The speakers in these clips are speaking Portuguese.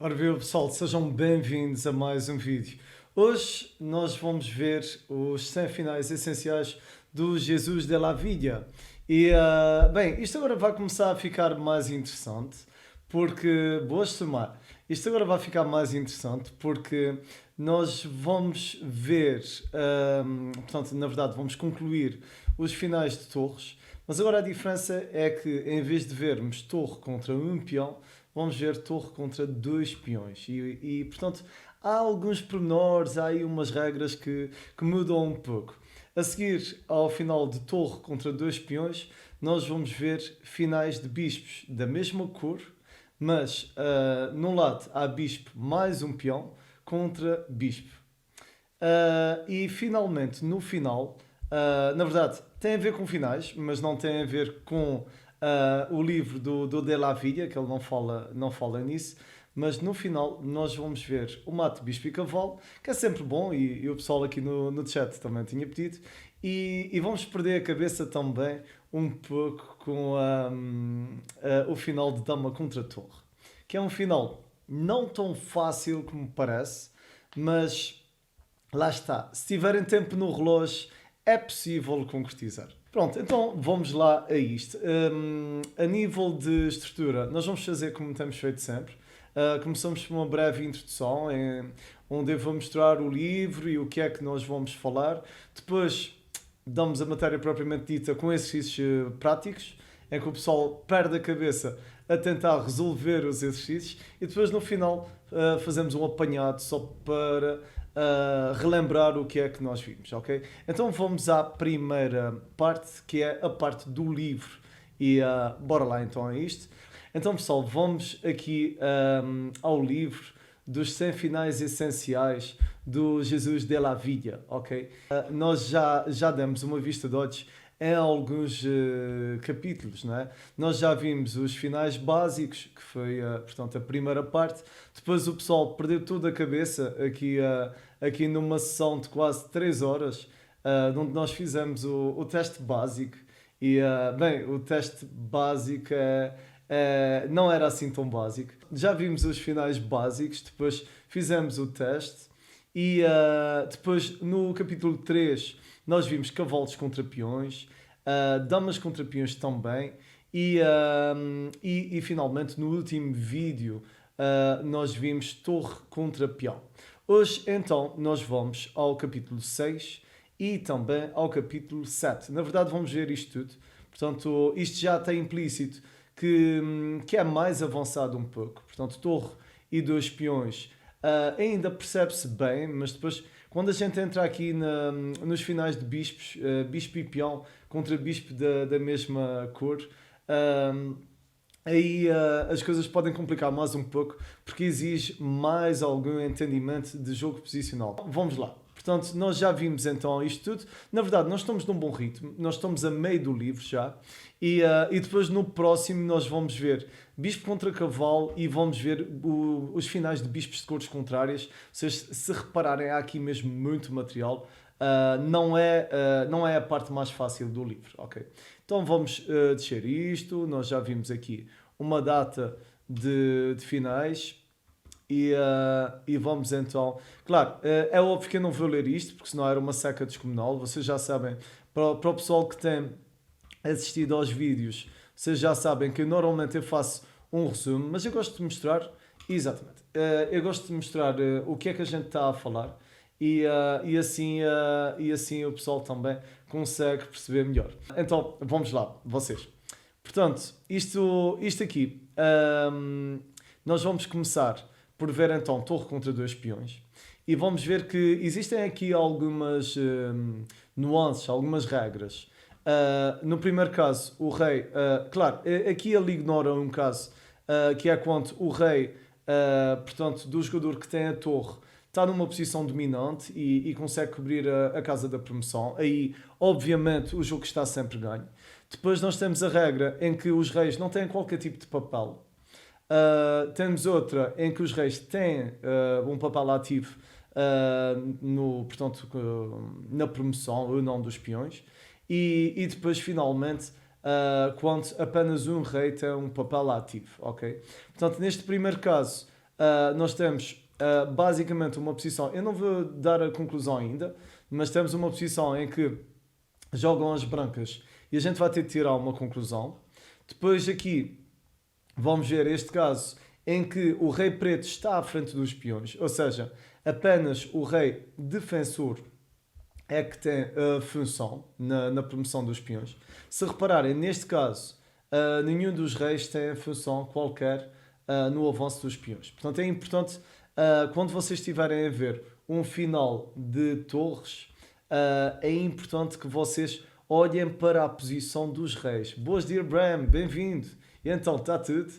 Ora viu pessoal, sejam bem-vindos a mais um vídeo. Hoje nós vamos ver os 100 finais essenciais do Jesus de la Vida. Bem, isto agora vai começar a ficar mais interessante, porque, boas tomar, isto agora vai ficar mais interessante porque nós vamos ver, portanto, na verdade, vamos concluir os finais de torres, mas agora a diferença é que em vez de vermos torre contra um peão, vamos ver torre contra dois peões. Portanto, há alguns pormenores, há aí umas regras que mudam um pouco. A seguir, ao final de torre contra dois peões, nós vamos ver finais de bispos da mesma cor, mas num lado há bispo mais um peão contra bispo. E finalmente, no final, na verdade, tem a ver com finais, mas não tem a ver com o livro do De La Vida, que ele não fala nisso. Mas no final, nós vamos ver o mate, bispo e cavalo, que é sempre bom, e o pessoal aqui no chat também tinha pedido. E vamos perder a cabeça também um pouco com o final de Dama contra Torre, que é um final não tão fácil como parece, mas lá está. Se tiverem tempo no relógio, é possível concretizar. Pronto, então vamos lá a isto. A nível de estrutura, nós vamos fazer como temos feito sempre. Começamos por uma breve introdução, onde eu vou mostrar o livro e o que é que nós vamos falar. Depois damos a matéria propriamente dita com exercícios práticos, em que o pessoal perde a cabeça a tentar resolver os exercícios e depois no final fazemos um apanhado só para relembrar o que é que nós vimos, ok? Então vamos à primeira parte, que é a parte do livro. Bora lá então a isto. Então pessoal, vamos aqui ao livro dos 100 finais essenciais do Jesus de la Vida, ok? Nós já demos uma vista de olhos em alguns capítulos, não é? Nós já vimos os finais básicos, que foi, portanto, a primeira parte. Depois o pessoal perdeu tudo a cabeça aqui numa sessão de quase 3 horas, onde nós fizemos o teste básico. Bem, o teste básico não era assim tão básico. Já vimos os finais básicos, depois fizemos o teste depois no capítulo 3 nós vimos cavalos contra peões, damas contra peões também e finalmente no último vídeo nós vimos torre contra peão. Hoje então nós vamos ao capítulo 6 e também ao capítulo 7. Na verdade vamos ver isto tudo, portanto isto já tem implícito que é mais avançado um pouco, portanto torre e dois peões ainda percebe-se bem, mas depois quando a gente entra aqui nos finais de bispos, bispo e peão contra bispo da mesma cor, aí as coisas podem complicar mais um pouco, porque exige mais algum entendimento de jogo posicional. Vamos lá. Portanto, nós já vimos então isto tudo. Na verdade, nós estamos num bom ritmo, nós estamos a meio do livro já, e depois no próximo nós vamos ver bispo contra cavalo e vamos ver os finais de bispos de cores contrárias. Vocês, se repararem, há aqui mesmo muito material. Não é a parte mais fácil do livro, ok? Então vamos descer isto. Nós já vimos aqui uma data de finais. E vamos então. Claro, é óbvio que eu não vou ler isto, porque senão era uma seca descomunal. Vocês já sabem, para o pessoal que tem assistido aos vídeos, vocês já sabem que normalmente eu faço um resumo, mas eu gosto de mostrar, exatamente, eu gosto de mostrar o que é que a gente está a falar e assim o pessoal também consegue perceber melhor. Então, vamos lá, vocês. Portanto, isto aqui, nós vamos começar por ver então torre contra dois peões e vamos ver que existem aqui algumas nuances, algumas regras. No primeiro caso, o rei, claro, aqui ele ignora um caso que é quando o rei, portanto, do jogador que tem a torre, está numa posição dominante e consegue cobrir a casa da promoção. Aí, obviamente, o jogo está sempre ganho. Depois nós temos a regra em que os reis não têm qualquer tipo de papel. Temos outra em que os reis têm um papel ativo portanto, na promoção ou não dos peões. E depois, finalmente, quando apenas um rei tem um papel ativo, ok? Portanto, neste primeiro caso, nós temos basicamente uma posição, eu não vou dar a conclusão ainda, mas temos uma posição em que jogam as brancas e a gente vai ter de tirar uma conclusão. Depois aqui vamos ver este caso em que o rei preto está à frente dos peões, ou seja, apenas o rei defensor é que tem a função na promoção dos peões. Se repararem, neste caso, nenhum dos reis tem a função qualquer no avanço dos peões. Portanto, é importante, quando vocês estiverem a ver um final de torres, é importante que vocês olhem para a posição dos reis. Boas, Dear Bram, bem-vindo. E então, está tudo?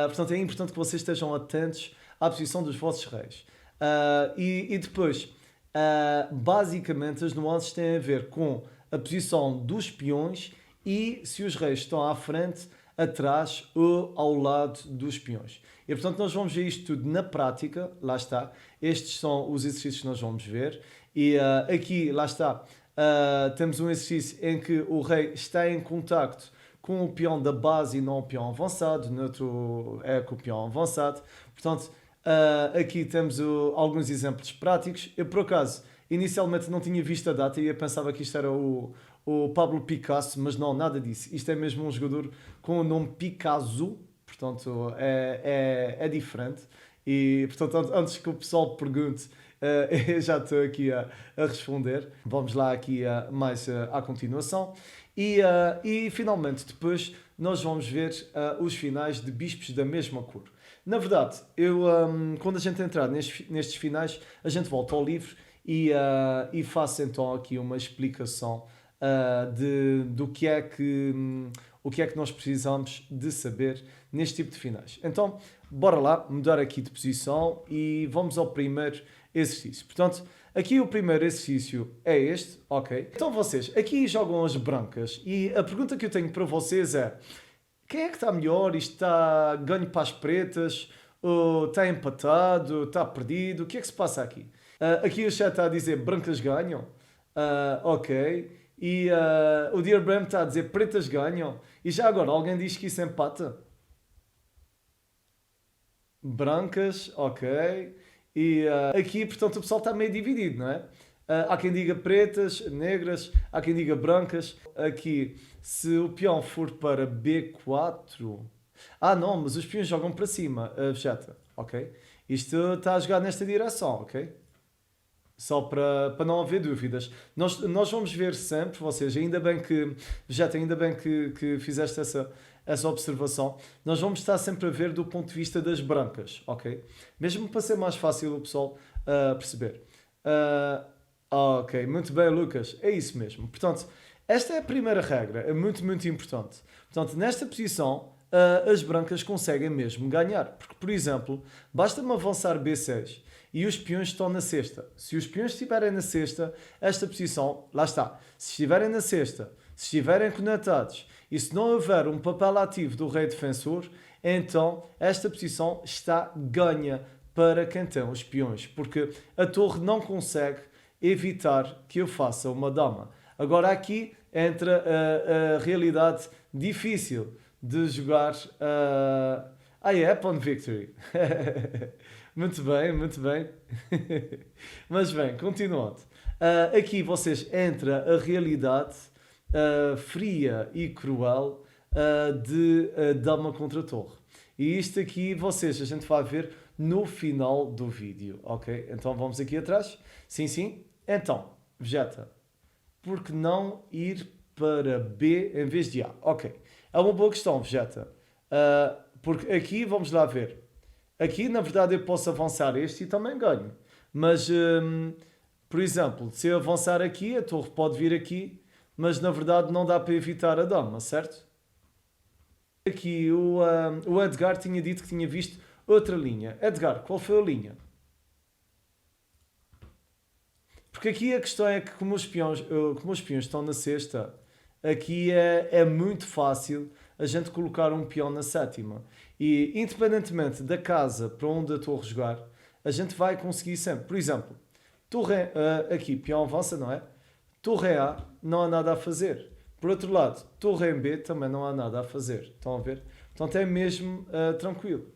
Portanto, é importante que vocês estejam atentos à posição dos vossos reis. E depois, basicamente, as nuances têm a ver com a posição dos peões e se os reis estão à frente, atrás ou ao lado dos peões. E, portanto, nós vamos ver isto tudo na prática. Lá está. Estes são os exercícios que nós vamos ver. E aqui, lá está, temos um exercício em que o rei está em contacto com o peão da base e não o peão avançado. Neutro é com o peão avançado. Portanto, aqui temos alguns exemplos práticos. Eu, por acaso, inicialmente não tinha visto a data e eu pensava que isto era o Pablo Picasso, mas não, nada disso. Isto é mesmo um jogador com o nome Picasso, portanto, é diferente. E, portanto, antes que o pessoal pergunte, eu já estou aqui a responder. Vamos lá aqui mais à continuação. E finalmente, depois, nós vamos ver os finais de bispos da mesma cor. Na verdade, quando a gente entrar nestes finais, a gente volta ao livro e faço então aqui uma explicação do que é que nós precisamos de saber neste tipo de finais. Então, bora lá mudar aqui de posição e vamos ao primeiro exercício. Portanto, aqui o primeiro exercício é este, ok? Então vocês aqui jogam as brancas e a pergunta que eu tenho para vocês é: quem é que está melhor? Isto está ganho para as pretas? Ou está empatado? Está perdido? O que é que se passa aqui? Aqui o chat está a dizer brancas ganham. Ok. E o Dear Bram está a dizer pretas ganham. E já agora, alguém diz que isso empata? Brancas, ok. E aqui, portanto, o pessoal está meio dividido, não é? Há quem diga pretas, negras, há quem diga brancas. Aqui, se o peão for para B4... não, mas os peões jogam para cima, Vegeta, ok? Isto está a jogar nesta direção, ok? Só para não haver dúvidas. Nós vamos ver sempre, vocês, ainda bem que, Vegeta, ainda bem que fizeste essa observação, nós vamos estar sempre a ver do ponto de vista das brancas, ok? Mesmo para ser mais fácil o pessoal perceber. Ok, muito bem, Lucas, é isso mesmo. Portanto, esta é a primeira regra, é muito, muito importante. Portanto, nesta posição, as brancas conseguem mesmo ganhar. Porque, por exemplo, basta-me avançar B6 e os peões estão na cesta. Se os peões estiverem na cesta, esta posição, lá está. Se estiverem na cesta, se estiverem conectados e se não houver um papel ativo do rei defensor, então esta posição está ganha para quem tem os peões. Porque a torre não consegue evitar que eu faça uma dama. Agora aqui entra a realidade difícil de jogar... é Pawn Victory. Muito bem, muito bem. Mas bem, continuando. Aqui vocês entra a realidade fria e cruel de dama contra torre. E isto aqui vocês, a gente vai ver no final do vídeo, ok? Então vamos aqui atrás. Sim, sim. Então, Vegeta, por que não ir para B em vez de A? Ok. É uma boa questão, Vegeta. Porque aqui, vamos lá ver. Aqui, na verdade, eu posso avançar este e também ganho. Mas, por exemplo, se eu avançar aqui, a torre pode vir aqui, mas na verdade não dá para evitar a dama, certo? Aqui o Edgar tinha dito que tinha visto outra linha. Edgar, qual foi a linha? Porque aqui a questão é que como os peões estão na cesta, aqui é muito fácil a gente colocar um peão na sétima. E independentemente da casa para onde a torre jogar, a gente vai conseguir sempre. Por exemplo, torre aqui, peão avança, não é? Torre em A, não há nada a fazer. Por outro lado, torre em B também não há nada a fazer. Estão a ver? Portanto, é mesmo tranquilo.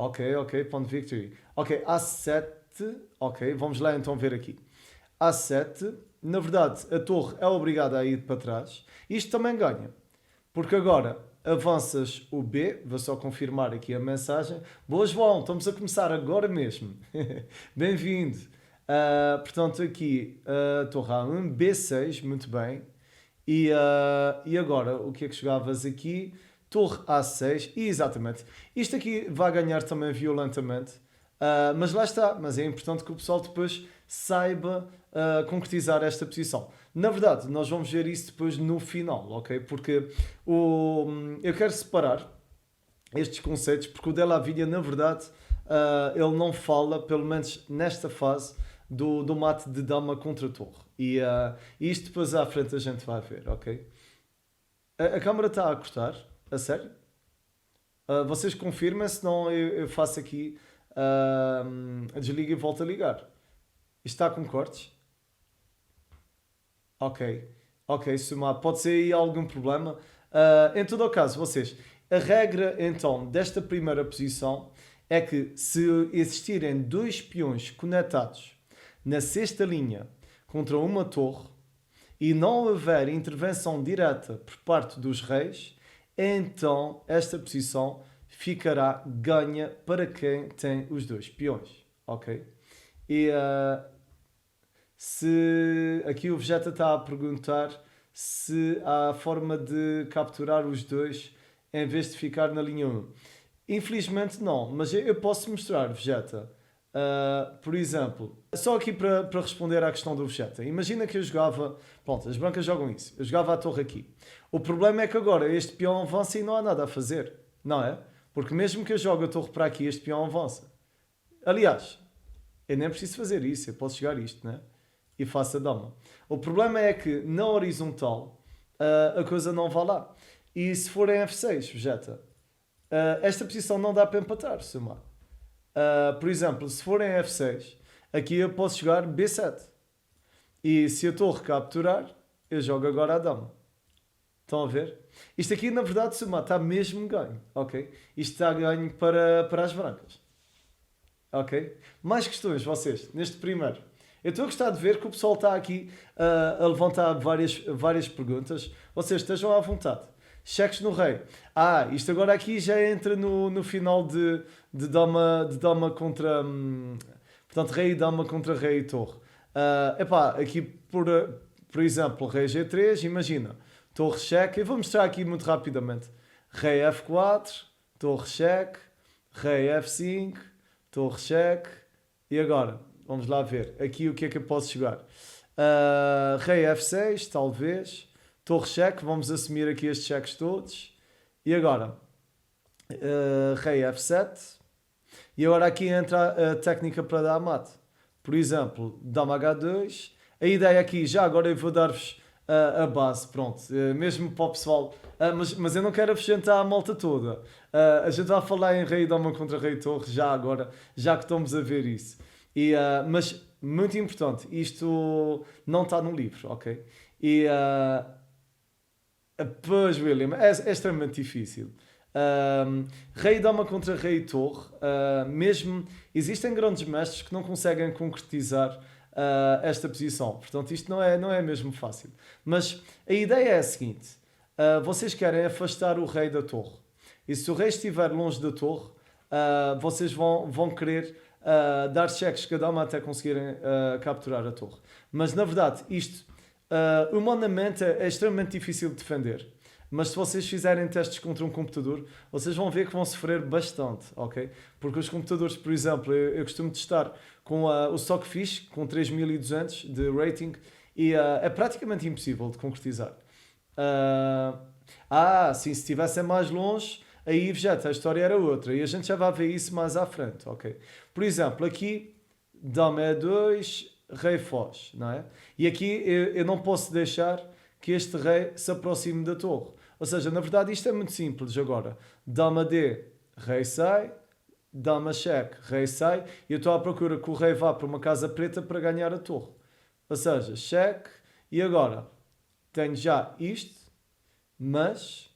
ok, ponto victory. Ok, A7, ok, vamos lá então ver aqui. A7, na verdade, a torre é obrigada a ir para trás. Isto também ganha, porque agora avanças o B, vou só confirmar aqui a mensagem. Boa, João, estamos a começar agora mesmo. Bem-vindo. Portanto, aqui torre A1, B6, muito bem. E agora, o que é que jogavas aqui? Torre A6, e exatamente. Isto aqui vai ganhar também violentamente. Mas lá está. Mas é importante que o pessoal depois saiba concretizar esta posição. Na verdade, nós vamos ver isso depois no final, ok? Porque eu quero separar estes conceitos, porque o Della Vinha, na verdade, ele não fala, pelo menos nesta fase, do mate de dama contra torre. E isto depois à frente a gente vai ver, ok? A câmara está a cortar, a sério? Vocês confirmem, senão eu faço aqui, desligo e volto a ligar. Isto está com cortes? Ok, ok, Sumar, pode ser aí algum problema. Em todo o caso, vocês, a regra então desta primeira posição é que se existirem dois peões conectados na sexta linha contra uma torre e não houver intervenção direta por parte dos reis, então esta posição ficará ganha para quem tem os dois peões, ok? E se aqui o Vegeta está a perguntar se há forma de capturar os dois em vez de ficar na linha 1. Infelizmente não, mas eu posso mostrar, Vegeta. Por exemplo, só aqui para responder à questão do Vegeta. Imagina que eu jogava. Pronto, as brancas jogam isso. Eu jogava a torre aqui. O problema é que agora este peão avança e não há nada a fazer. Não é? Porque mesmo que eu jogue a torre para aqui, este peão avança. Aliás, eu nem preciso fazer isso. Eu posso jogar isto, né? E faço a dama. O problema é que na horizontal a coisa não vai lá. E se for em F6, Vegeta, esta posição não dá para empatar, Sumar. Por exemplo, se for em F6, aqui eu posso jogar B7. E se a torre capturar, eu jogo agora a dama. Estão a ver? Isto aqui, na verdade, Sumar, está mesmo ganho. Ok? Isto está ganho para as brancas. Ok? Mais questões, vocês, neste primeiro. Eu estou a gostar de ver que o pessoal está aqui a levantar várias perguntas. Vocês estejam à vontade. Cheques no rei. Isto agora aqui já entra no final de dama contra... portanto, rei e dama contra rei e torre. Aqui, por exemplo, rei G3, imagina. Torre cheque. Eu vou mostrar aqui muito rapidamente. Rei F4, torre cheque, rei F5, torre cheque. E agora? Vamos lá ver. Aqui o que é que eu posso jogar? Rei F6, talvez. Torre cheque. Vamos assumir aqui estes cheques todos. E agora? Rei F7. E agora aqui entra a técnica para dar mate. Por exemplo, dama H2. A ideia aqui, já agora eu vou dar-vos a base. Pronto. Mesmo para o pessoal. Mas eu não quero apresentar a malta toda. A gente vai falar em rei e dama contra rei e torre já agora. Já que estamos a ver isso. Mas, muito importante, isto não está no livro, ok? Pois, William, é extremamente difícil. Rei e dama contra rei e torre, mesmo existem grandes mestres que não conseguem concretizar esta posição. Portanto, isto não é mesmo fácil. Mas a ideia é a seguinte: vocês querem afastar o rei da torre. E se o rei estiver longe da torre, vocês vão querer dar cheques cada uma até conseguirem capturar a torre. Mas na verdade isto humanamente é extremamente difícil de defender. Mas se vocês fizerem testes contra um computador, vocês vão ver que vão sofrer bastante, ok? Porque os computadores, por exemplo, eu costumo testar com o Stockfish, com 3200 de rating, e é praticamente impossível de concretizar. Sim, se estivessem mais longe, aí, Vegeta, a história era outra. E a gente já vai ver isso mais à frente, ok? Por exemplo, aqui, dama E2, rei foz, não é? E aqui eu não posso deixar que este rei se aproxime da torre. Ou seja, na verdade isto é muito simples agora. Dama D, rei sai. Dama cheque, rei sai. E eu estou à procura que o rei vá para uma casa preta para ganhar a torre. Ou seja, cheque. E agora, tenho já isto, mas...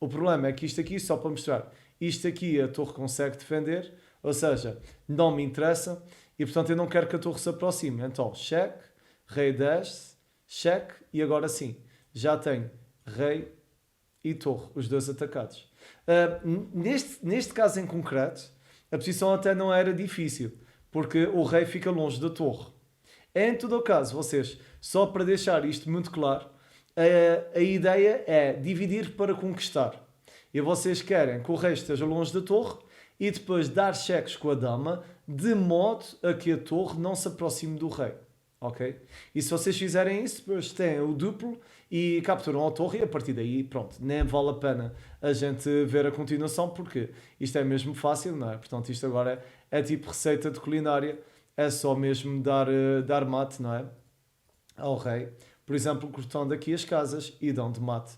O problema é que isto aqui, só para mostrar, isto aqui a torre consegue defender, ou seja, não me interessa, e portanto eu não quero que a torre se aproxime. Então, cheque, rei desce, cheque, e agora sim, já tenho rei e torre, os dois atacados. Neste caso em concreto, a posição até não era difícil, porque o rei fica longe da torre. Em todo o caso, vocês, só para deixar isto muito claro, a ideia é dividir para conquistar. E vocês querem que o rei esteja longe da torre e depois dar cheques com a dama, de modo a que a torre não se aproxime do rei. Ok? E se vocês fizerem isso, depois têm o duplo e capturam a torre, e a partir daí, pronto, nem vale a pena a gente ver a continuação, porque isto é mesmo fácil, não é? Portanto, isto agora é tipo receita de culinária, é só mesmo dar mate, não é? Ao rei. Por exemplo, cortando aqui as casas e dão de mate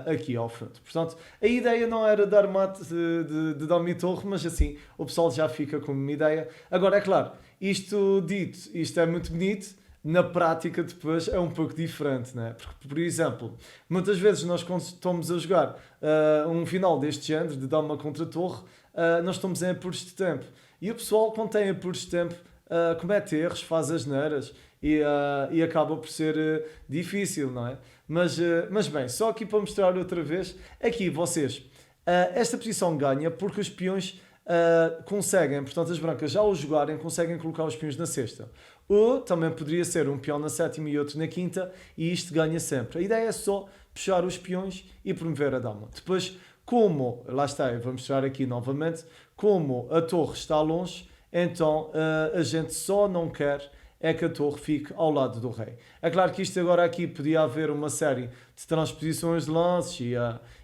aqui ao fundo. Portanto, a ideia não era dar mate de Dom e Torre, mas assim o pessoal já fica com uma ideia. Agora, é claro, isto dito, isto é muito bonito, na prática depois é um pouco diferente, né? Porque, por exemplo, muitas vezes nós quando estamos a jogar um final deste género, de Dama contra Torre, nós estamos em apuros de tempo. E o pessoal, quando tem apuros de tempo, comete erros, faz asneiras e acaba por ser difícil, não é? Mas bem, só aqui para mostrar outra vez, aqui vocês, esta posição ganha porque os peões conseguem, portanto as brancas já ao jogarem, conseguem colocar os peões na sexta. Ou também poderia ser um peão na sétima e outro na quinta, e isto ganha sempre. A ideia é só puxar os peões e promover a dama. Depois, como, lá está, eu vou mostrar aqui novamente, como a torre está longe, então a gente só não quer é que a torre fique ao lado do rei. É claro que isto agora aqui podia haver uma série de transposições de lances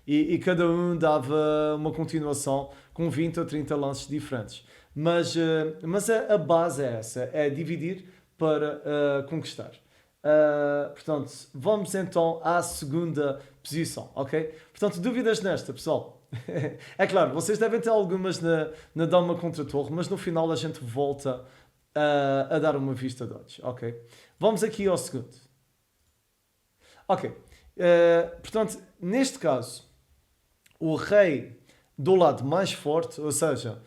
e cada um dava uma continuação com 20 ou 30 lances diferentes. Mas a base é essa, é dividir para conquistar. Portanto, vamos então à segunda posição, ok? Portanto, dúvidas nesta, pessoal? É claro, vocês devem ter algumas na dama contra a torre, mas no final a gente volta a dar uma vista de olhos, ok? Vamos aqui ao segundo. Ok. Portanto, neste caso, o rei do lado mais forte, ou seja,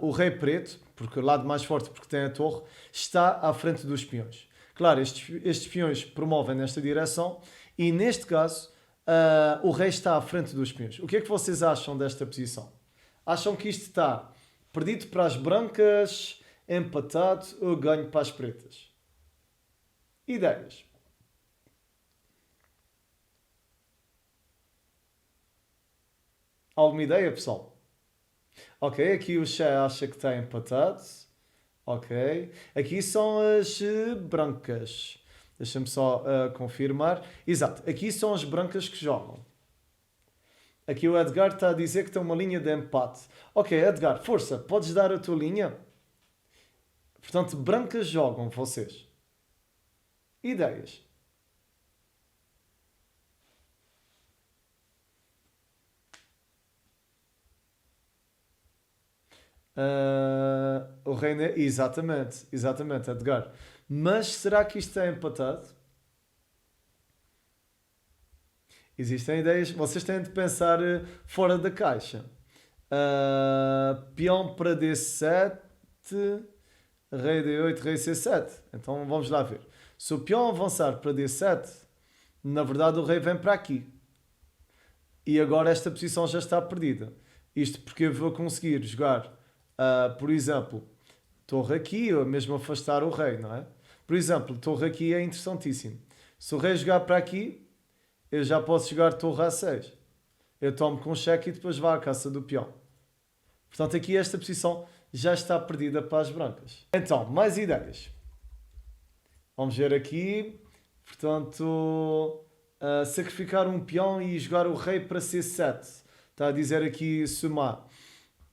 o rei preto, porque o lado mais forte porque tem a torre, está à frente dos peões. Claro, estes peões promovem nesta direção e neste caso o rei está à frente dos peões. O que é que vocês acham desta posição? Acham que isto está perdido para as brancas, empatado ou ganho para as pretas? Ideias? Alguma ideia, pessoal? Ok, aqui o Xé acha que está empatado. Ok. Aqui são as brancas. Deixa-me só confirmar. Exato, aqui são as brancas que jogam. Aqui o Edgar está a dizer que tem uma linha de empate. Ok, Edgar, força, podes dar a tua linha? Portanto, brancas jogam vocês. Ideias? O reino é... Exatamente, Edgar. Mas será que isto é empatado? Existem ideias, vocês têm de pensar fora da caixa. Peão para D7, rei D8, rei C7. Então vamos lá ver. Se o peão avançar para D7, na verdade o rei vem para aqui. E agora esta posição já está perdida. Isto porque eu vou conseguir jogar, por exemplo, torre aqui, ou mesmo afastar o rei, não é? Por exemplo, torre aqui é interessantíssimo. Se o rei jogar para aqui, eu já posso jogar torre A6. Eu tomo com cheque e depois vá à caça do peão. Portanto, aqui esta posição já está perdida para as brancas. Então, mais ideias. Vamos ver aqui. Portanto, sacrificar um peão e jogar o rei para C7. Está a dizer aqui Sumar.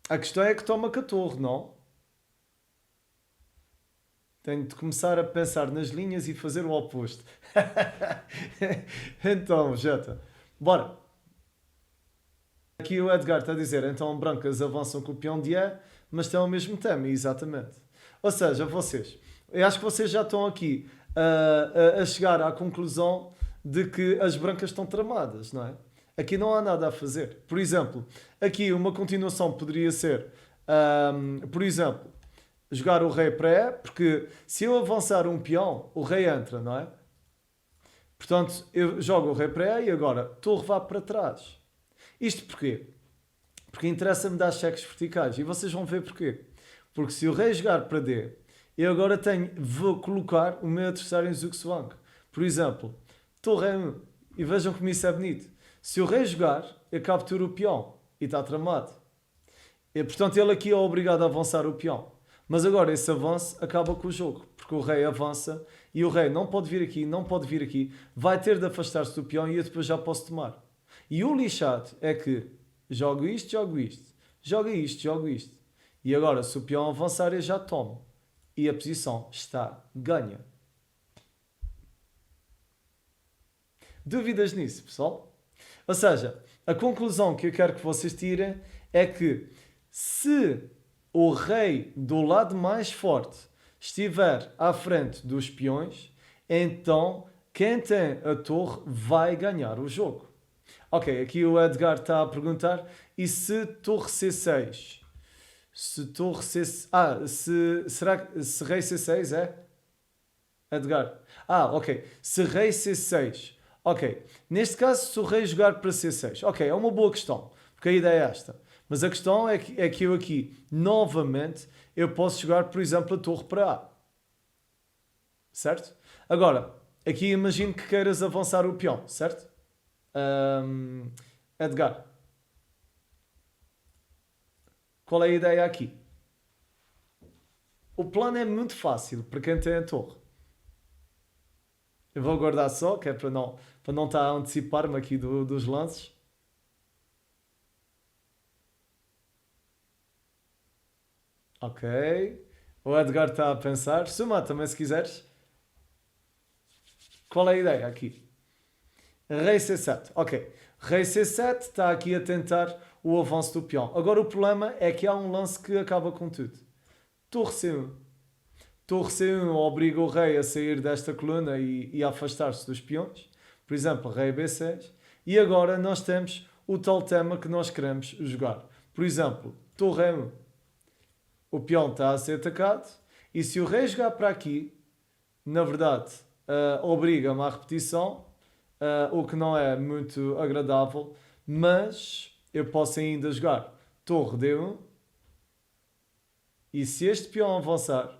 A questão é que toma com a torre, não? Tenho de começar a pensar nas linhas e fazer o oposto. Então, Jeta, bora. Aqui o Edgar está a dizer, então brancas avançam com o peão de E, mas têm o mesmo tema, exatamente. Ou seja, vocês, eu acho que vocês já estão aqui a chegar à conclusão de que as brancas estão tramadas, não é? Aqui não há nada a fazer. Por exemplo, aqui uma continuação poderia ser, por exemplo, jogar o rei para E, porque se eu avançar um peão, o rei entra, não é? Portanto, eu jogo o rei para E e agora torre vá para trás. Isto porquê? Porque interessa-me dar cheques verticais. E vocês vão ver porquê. Porque se o rei jogar para D, eu agora vou colocar o meu adversário em Zugzwang. Por exemplo, torre E1. E vejam como isso é bonito. Se o rei jogar, eu capturo o peão. E está tramado. E, portanto, ele aqui é obrigado a avançar o peão. Mas agora esse avanço acaba com o jogo. Porque o rei avança e o rei não pode vir aqui, não pode vir aqui. Vai ter de afastar-se do peão e eu depois já posso tomar. E o lixado é que jogo isto, jogo isto. Joga isto, jogo isto. E agora, se o peão avançar, eu já tomo. E a posição está ganha. Dúvidas nisso, pessoal? Ou seja, a conclusão que eu quero que vocês tirem é que se o rei do lado mais forte estiver à frente dos peões, então quem tem a torre vai ganhar o jogo. Ok, aqui o Edgar está a perguntar, e se torre C6? Se torre C6... será que se rei C6 é? Edgar. Ok. Se rei C6. Ok. Neste caso, se o rei jogar para C6. Ok, é uma boa questão. Porque a ideia é esta. Mas a questão é que eu aqui, novamente, eu posso jogar, por exemplo, a torre para A. Certo? Agora, aqui imagino que queiras avançar o peão, certo? Edgar. Qual é a ideia aqui? O plano é muito fácil para quem tem a torre. Eu vou guardar só, que é para não estar a antecipar-me aqui dos lances. Ok. O Edgar está a pensar. Suma também se quiseres. Qual é a ideia aqui? Rei C7. Ok. Rei C7 está aqui a tentar o avanço do peão. Agora o problema é que há um lance que acaba com tudo. Torre C1. Torre C1 obriga o rei a sair desta coluna e a afastar-se dos peões. Por exemplo, rei B6. E agora nós temos o tal tema que nós queremos jogar. Por exemplo, torre E1. O peão está a ser atacado. E se o rei jogar para aqui, na verdade, obriga-me à repetição, o que não é muito agradável. Mas eu posso ainda jogar torre D1. E se este peão avançar,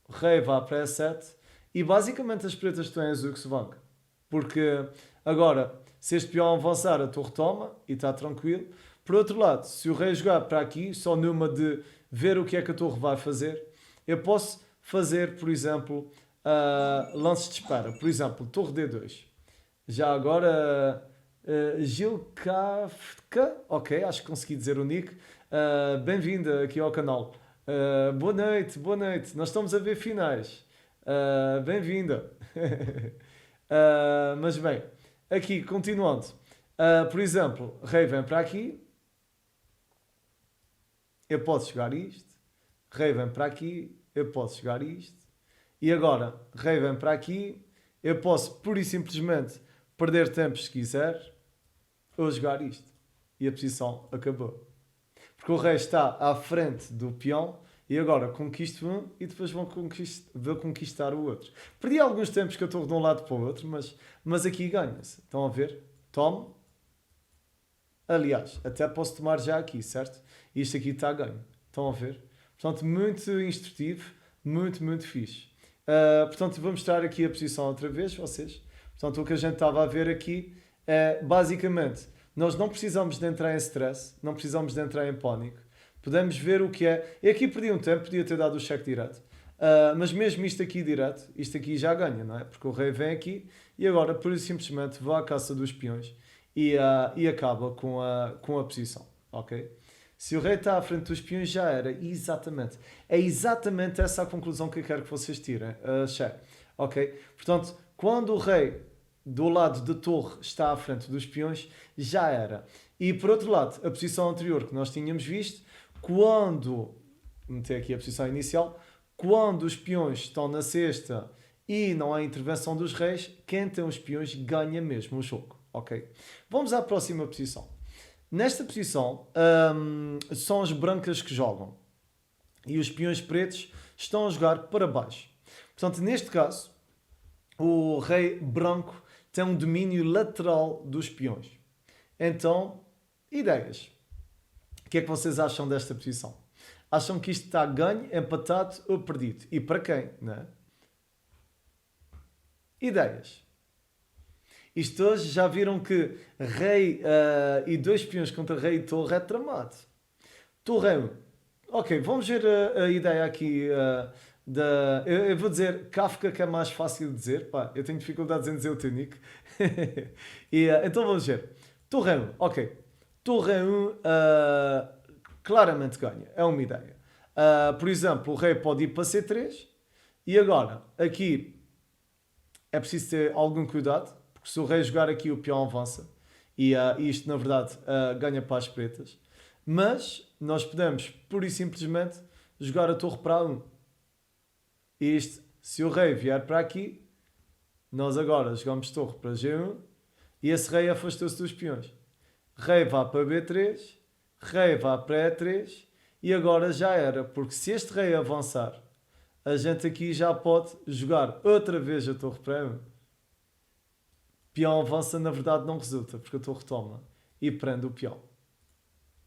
o rei vai para E7 e basicamente as pretas estão em Zugzwang. Porque agora, se este peão avançar, a torre toma e está tranquilo. Por outro lado, se o rei jogar para aqui, só numa de ver o que é que a torre vai fazer, eu posso fazer, por exemplo, lances de espera. Por exemplo, torre D2. Já agora, Gil Kafka, ok, acho que consegui dizer o nick. Bem-vinda aqui ao canal. Boa noite, boa noite. Nós estamos a ver finais. Bem-vinda. Mas bem, aqui, continuando. Por exemplo, rei vem para aqui. Eu posso jogar isto. Rei vem para aqui. Eu posso jogar isto. E agora, rei vem para aqui. Eu posso, pura e simplesmente, perder tempo se quiser. Ou jogar isto. E a posição acabou. Porque o rei está à frente do peão e agora conquisto um e depois vou conquistar o outro. Perdi alguns tempos que eu estou de um lado para o outro, mas aqui ganha-se. Estão a ver? Tomo. Aliás, até posso tomar já aqui, certo? Isto aqui está a ganho. Estão a ver? Portanto, muito instrutivo, muito, muito fixe. Portanto, vou mostrar aqui a posição outra vez, vocês. Portanto, o que a gente estava a ver aqui é, basicamente, nós não precisamos de entrar em stress, não precisamos de entrar em pânico. Podemos ver o que é. E aqui perdi um tempo, podia ter dado o cheque direto. Mas mesmo isto aqui direto, isto aqui já ganha, não é? Porque o rei vem aqui e agora, por isso simplesmente, vou à caça dos peões e acaba com a posição, ok? Se o rei está à frente dos peões, já era, exatamente. É exatamente essa a conclusão que eu quero que vocês tirem, ok? Portanto, quando o rei do lado da torre está à frente dos peões, já era. E por outro lado, a posição anterior que nós tínhamos visto, quando, meter aqui a posição inicial, quando os peões estão na cesta e não há intervenção dos reis, quem tem os peões ganha mesmo o jogo. ok? Vamos à próxima posição. Nesta posição, são as brancas que jogam. E os peões pretos estão a jogar para baixo. Portanto, neste caso, o rei branco tem um domínio lateral dos peões. Então, ideias. O que é que vocês acham desta posição? Acham que isto está ganho, empatado ou perdido? E para quem? Não é? Ideias. Isto hoje já viram que rei e dois peões contra rei e torre é tramado. Torre 1. Ok, vamos ver a ideia aqui eu vou dizer Kafka, que é mais fácil de dizer. Pá, eu tenho dificuldades em dizer o Tunic. Então vamos ver. Torre 1, ok. Torre 1 claramente ganha. É uma ideia. Por exemplo, o rei pode ir para C3. E agora, aqui é preciso ter algum cuidado. Porque se o rei jogar aqui, o peão avança. E isto, na verdade, ganha para as pretas. Mas nós podemos, pura e simplesmente, jogar a torre para A1. E isto, se o rei vier para aqui, nós agora jogamos torre para G1 e esse rei afastou-se dos peões. Rei vai para B3, rei vai para E3 e agora já era, porque se este rei avançar, a gente aqui já pode jogar outra vez a torre para E1. Peão avança, na verdade, não resulta, porque a torre toma e prende o peão.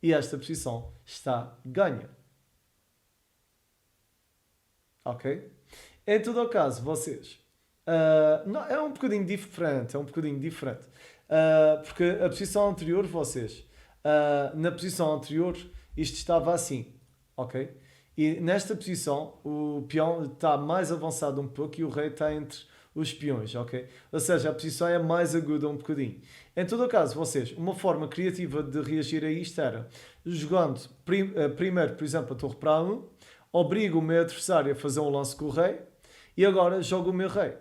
E esta posição está ganha. Ok? Em todo o caso, vocês... não, é um bocadinho diferente. Porque a posição anterior, vocês... na posição anterior, isto estava assim. Ok? E nesta posição, o peão está mais avançado um pouco e o rei está entre os peões, ok? Ou seja, a posição é mais aguda um bocadinho. Em todo o caso, vocês, uma forma criativa de reagir a isto era jogando primeiro, por exemplo, a torre para A1, obrigo o meu adversário a fazer um lance com o rei e agora jogo o meu rei.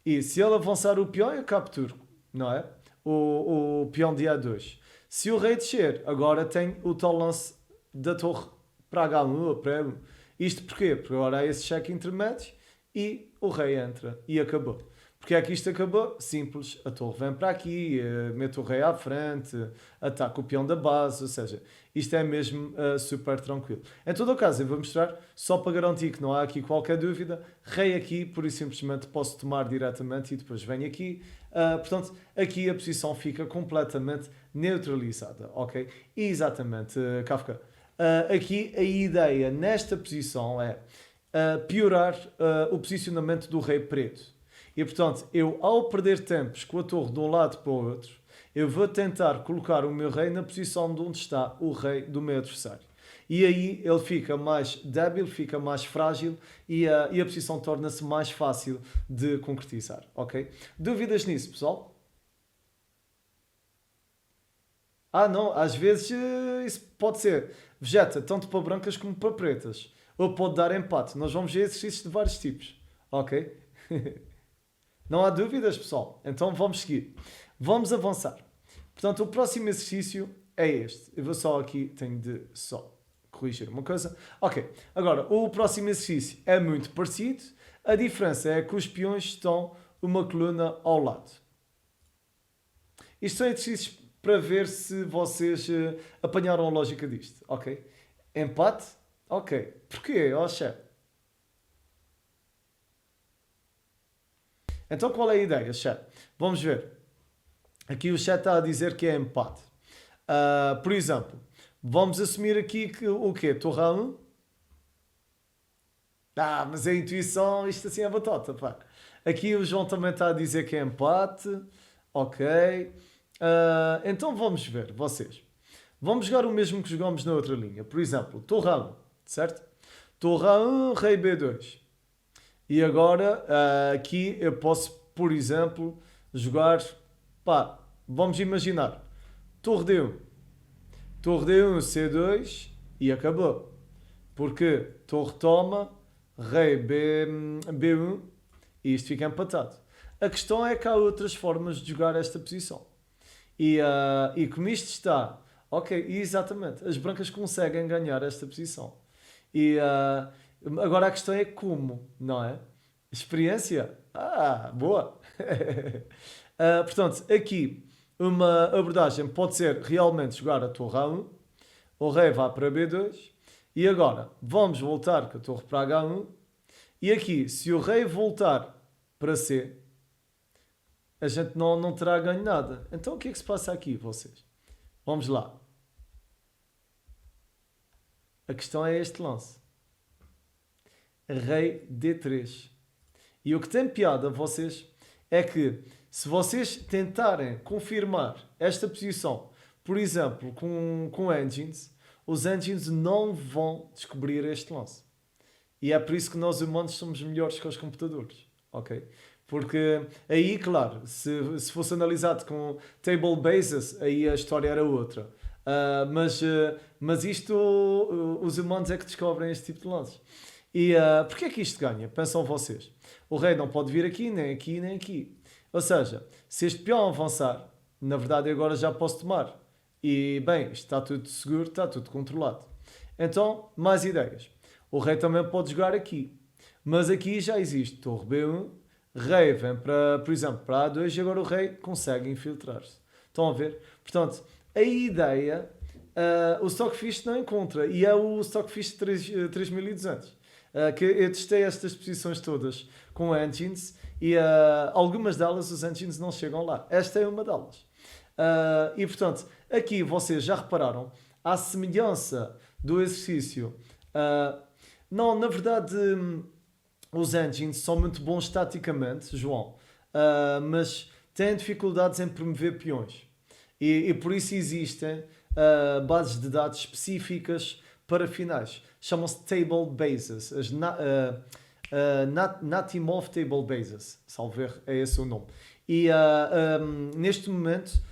E se ele avançar o peão, eu capturo, não é? O peão de A2. Se o rei descer, agora tem o tal lance da torre para H1 ou para E1. Isto porquê? Porque agora há esse cheque intermédio e o rei entra e acabou. Porque é que isto acabou? Simples, a torre vem para aqui, mete o rei à frente, ataca o peão da base, ou seja, isto é mesmo super tranquilo. Em todo o caso, eu vou mostrar, só para garantir que não há aqui qualquer dúvida, rei aqui, por e simplesmente posso tomar diretamente e depois venho aqui. Portanto, aqui a posição fica completamente neutralizada, ok? E exatamente, Kafka. Aqui a ideia nesta posição é piorar o posicionamento do rei preto. E portanto, eu ao perder tempos com a torre de um lado para o outro, eu vou tentar colocar o meu rei na posição de onde está o rei do meu adversário. E aí ele fica mais débil, fica mais frágil e a posição torna-se mais fácil de concretizar, ok? Dúvidas nisso, pessoal? Não, às vezes isso pode ser vegeta tanto para brancas como para pretas. Ou pode dar empate. Nós vamos ver exercícios de vários tipos, ok? Não há dúvidas, pessoal? Então vamos seguir. Vamos avançar. Portanto, o próximo exercício é este. Eu vou só aqui, tenho de só corrigir uma coisa. Ok, agora, o próximo exercício é muito parecido. A diferença é que os peões estão uma coluna ao lado. Isto são exercícios para ver se vocês apanharam a lógica disto, ok? Empate? Ok. Porquê? Oxa. Então qual é a ideia, chat? Vamos ver. Aqui o chat está a dizer que é empate. Por exemplo, vamos assumir aqui que o quê? Torre A1? Mas a intuição, isto assim é batota, pá. Aqui o João também está a dizer que é empate. Ok. Então vamos ver, vocês. Vamos jogar o mesmo que jogamos na outra linha. Por exemplo, Torre A1, certo? Torre A1, Rei B2. E agora, aqui eu posso, por exemplo, jogar... vamos imaginar. Torre D1. Torre D1, C2 e acabou. Porque Torre toma, Rei B1 e isto fica empatado. A questão é que há outras formas de jogar esta posição. E como isto está... Ok, exatamente. As brancas conseguem ganhar esta posição. Agora a questão é como, não é? Experiência? Boa! Portanto, aqui uma abordagem pode ser realmente jogar a torre A1, o rei vai para B2, e agora vamos voltar com a torre para H1, e aqui, se o rei voltar para C, a gente não terá ganho nada. Então o que é que se passa aqui, vocês? Vamos lá. A questão é este lance. Rei D3. E o que tem piada, vocês, é que se vocês tentarem confirmar esta posição, por exemplo, com engines, os engines não vão descobrir este lance. E é por isso que nós humanos somos melhores que os computadores, ok? Porque aí, claro, se fosse analisado com table basis, aí a história era outra. Mas isto, os humanos é que descobrem este tipo de lances. E porquê é que isto ganha? Pensam vocês. O rei não pode vir aqui, nem aqui, nem aqui. Ou seja, se este peão avançar, na verdade agora já posso tomar. E bem, isto está tudo seguro, está tudo controlado. Então, mais ideias. O rei também pode jogar aqui. Mas aqui já existe torre B1, rei vem para, por exemplo, para A2 e agora o rei consegue infiltrar-se. Estão a ver? Portanto, a ideia, o Stockfish não encontra. E é o Stockfish 3200. Que eu testei estas posições todas com engines e algumas delas os engines não chegam lá. Esta é uma delas. E portanto, aqui vocês já repararam, à semelhança do exercício, não, na verdade, os engines são muito bons estaticamente, João, mas têm dificuldades em promover peões. E por isso existem bases de dados específicas para finais. Chamam-se table bases, as Natimov table bases, salvo erro, é esse o nome. E neste momento,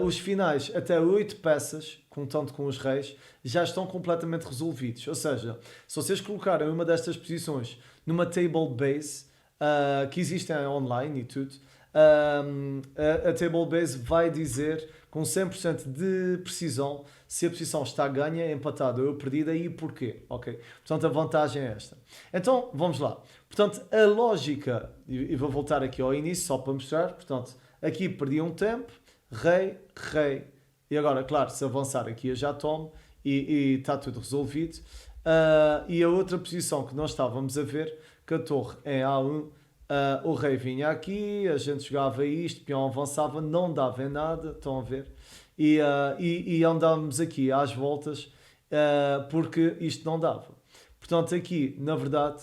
os finais até 8 peças, contando com os reis, já estão completamente resolvidos. Ou seja, se vocês colocarem uma destas posições numa table base, que existem online e tudo, a table base vai dizer com 100% de precisão se a posição está ganha, empatada ou perdida e porquê. Okay? Portanto, a vantagem é esta. Então, vamos lá. Portanto, a lógica, e vou voltar aqui ao início só para mostrar, portanto, aqui perdi um tempo, rei, rei, e agora, claro, se avançar aqui eu já tomo e está tudo resolvido. E a outra posição que nós estávamos a ver, que a torre em A1, o rei vinha aqui, a gente jogava isto, peão avançava, não dava em nada, estão a ver? E andávamos aqui às voltas porque isto não dava. Portanto, aqui, na verdade,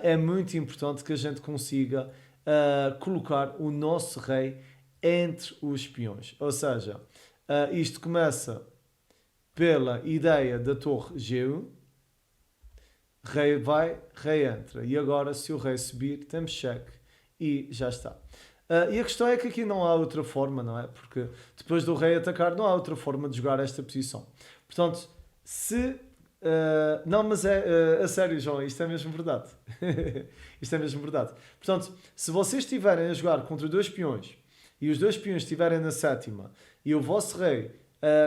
é muito importante que a gente consiga colocar o nosso rei entre os peões. Ou seja, isto começa pela ideia da torre G1, rei vai, rei entra. E agora, se o rei subir, temos cheque e já está. E a questão é que aqui não há outra forma, não é? Porque depois do rei atacar, não há outra forma de jogar esta posição. Portanto, se... não, mas é a sério, João, isto é mesmo verdade. Isto é mesmo verdade. Portanto, se vocês estiverem a jogar contra dois peões e os dois peões estiverem na sétima e o vosso rei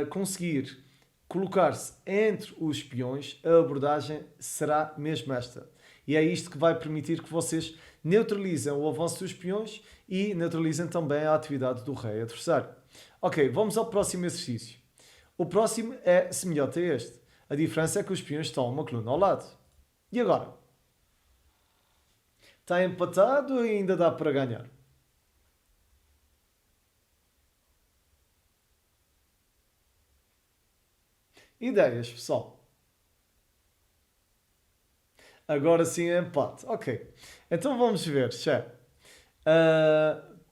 conseguir colocar-se entre os peões, a abordagem será mesmo esta. E é isto que vai permitir que vocês neutralizem o avanço dos peões e neutralizem também a atividade do rei adversário. Ok, vamos ao próximo exercício. O próximo é semelhante a este. A diferença é que os peões estão uma coluna ao lado. E agora? Está empatado e ainda dá para ganhar. Ideias, pessoal. Agora sim é empate. Ok. Então vamos ver, chefe.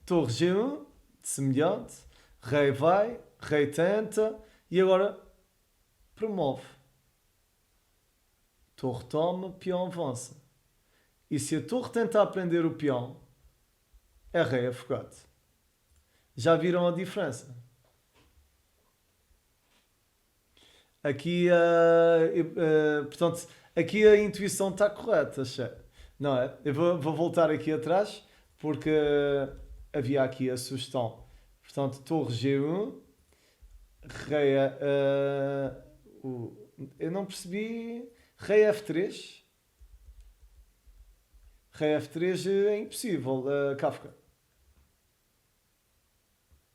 Torre G1, semelhante. Rei vai, rei tenta e agora promove. Torre toma, peão avança. E se a torre tentar prender o peão, é rei afogado. Já viram a diferença? Aqui, portanto, aqui a intuição está correta, chefe. Não é? Eu vou voltar aqui atrás porque havia aqui a sugestão. Portanto, torre G1, rei. Eu não percebi. Rei F3. Rei F3 é impossível, Kafka.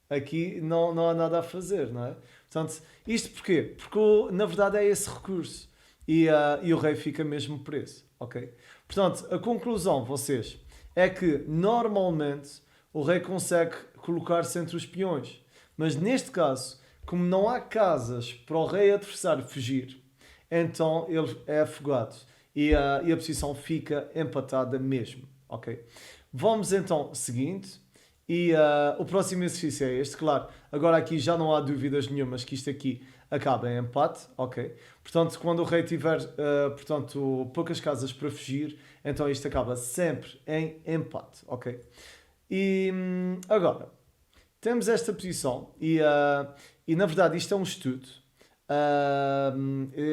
Aqui não há nada a fazer, não é? Portanto, isto porquê? Porque na verdade é esse recurso. E o rei fica mesmo preso, ok? Portanto, a conclusão, vocês, é que normalmente o rei consegue colocar-se entre os peões. Mas neste caso, como não há casas para o rei adversário fugir, então ele é afogado e a posição fica empatada mesmo, ok? Vamos então seguinte e o próximo exercício é este, claro. Agora aqui já não há dúvidas nenhumas que isto aqui acaba em empate, ok? Portanto, quando o rei tiver, portanto, poucas casas para fugir, então isto acaba sempre em empate, ok? E agora, temos esta posição e na verdade isto é um estudo.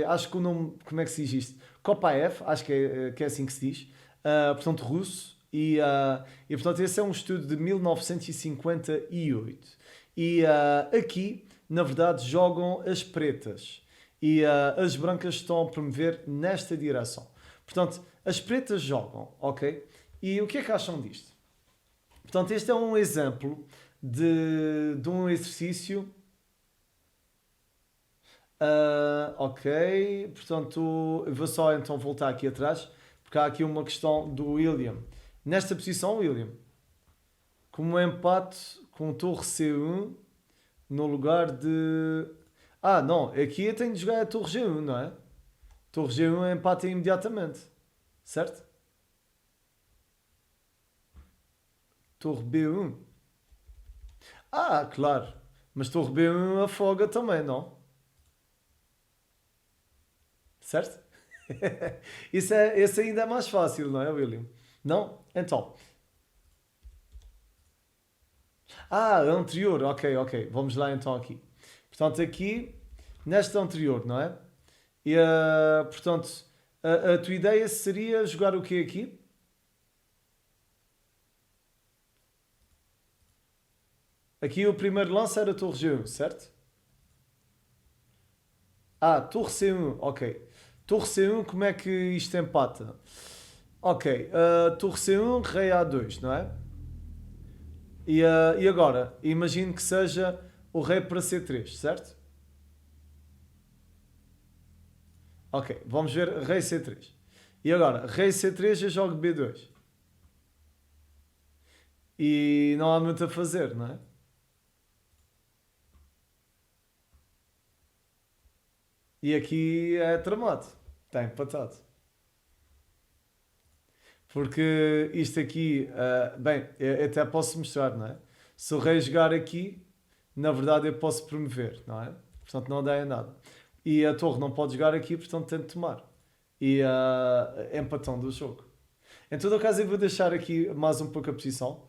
Acho que o nome, como é que se diz isto? Kopaev, acho que é assim que se diz. Portanto, russo. Portanto, esse é um estudo de 1958. Aqui, na verdade, jogam as pretas. As brancas estão a promover nesta direção. Portanto, as pretas jogam, ok? E o que é que acham disto? Portanto, este é um exemplo de um exercício. Ok, portanto, eu vou só então voltar aqui atrás, porque há aqui uma questão do William. Nesta posição, William, como um empate com torre C1 no lugar de. Ah, não, aqui eu tenho de jogar a torre G1, não é? Torre G1 empata imediatamente, certo? Torre B1. Ah, claro, mas torre B1 afoga também, não? Certo? Esse ainda é mais fácil, não é, William? Não? Então. Ah, anterior, ok. Vamos lá então aqui. Portanto, aqui, nesta anterior, não é? Portanto, a tua ideia seria jogar o quê aqui? Aqui o primeiro lance era a torre G1, certo? Ah, torre C1, ok. Torre C1, como é que isto empata? Ok, torre C1, rei A2, não é? E agora, imagino que seja o rei para C3, certo? Ok, vamos ver rei C3. E agora, rei C3 eu jogo B2. E não há muito a fazer, não é? E aqui é tramado. Está empatado. Porque isto aqui, bem, eu até posso mostrar, não é? Se o rei jogar aqui, na verdade eu posso promover, não é? Portanto não dá em nada. E a torre não pode jogar aqui, portanto tem de tomar. E empatando o jogo. Em todo o caso, eu vou deixar aqui mais um pouco a posição.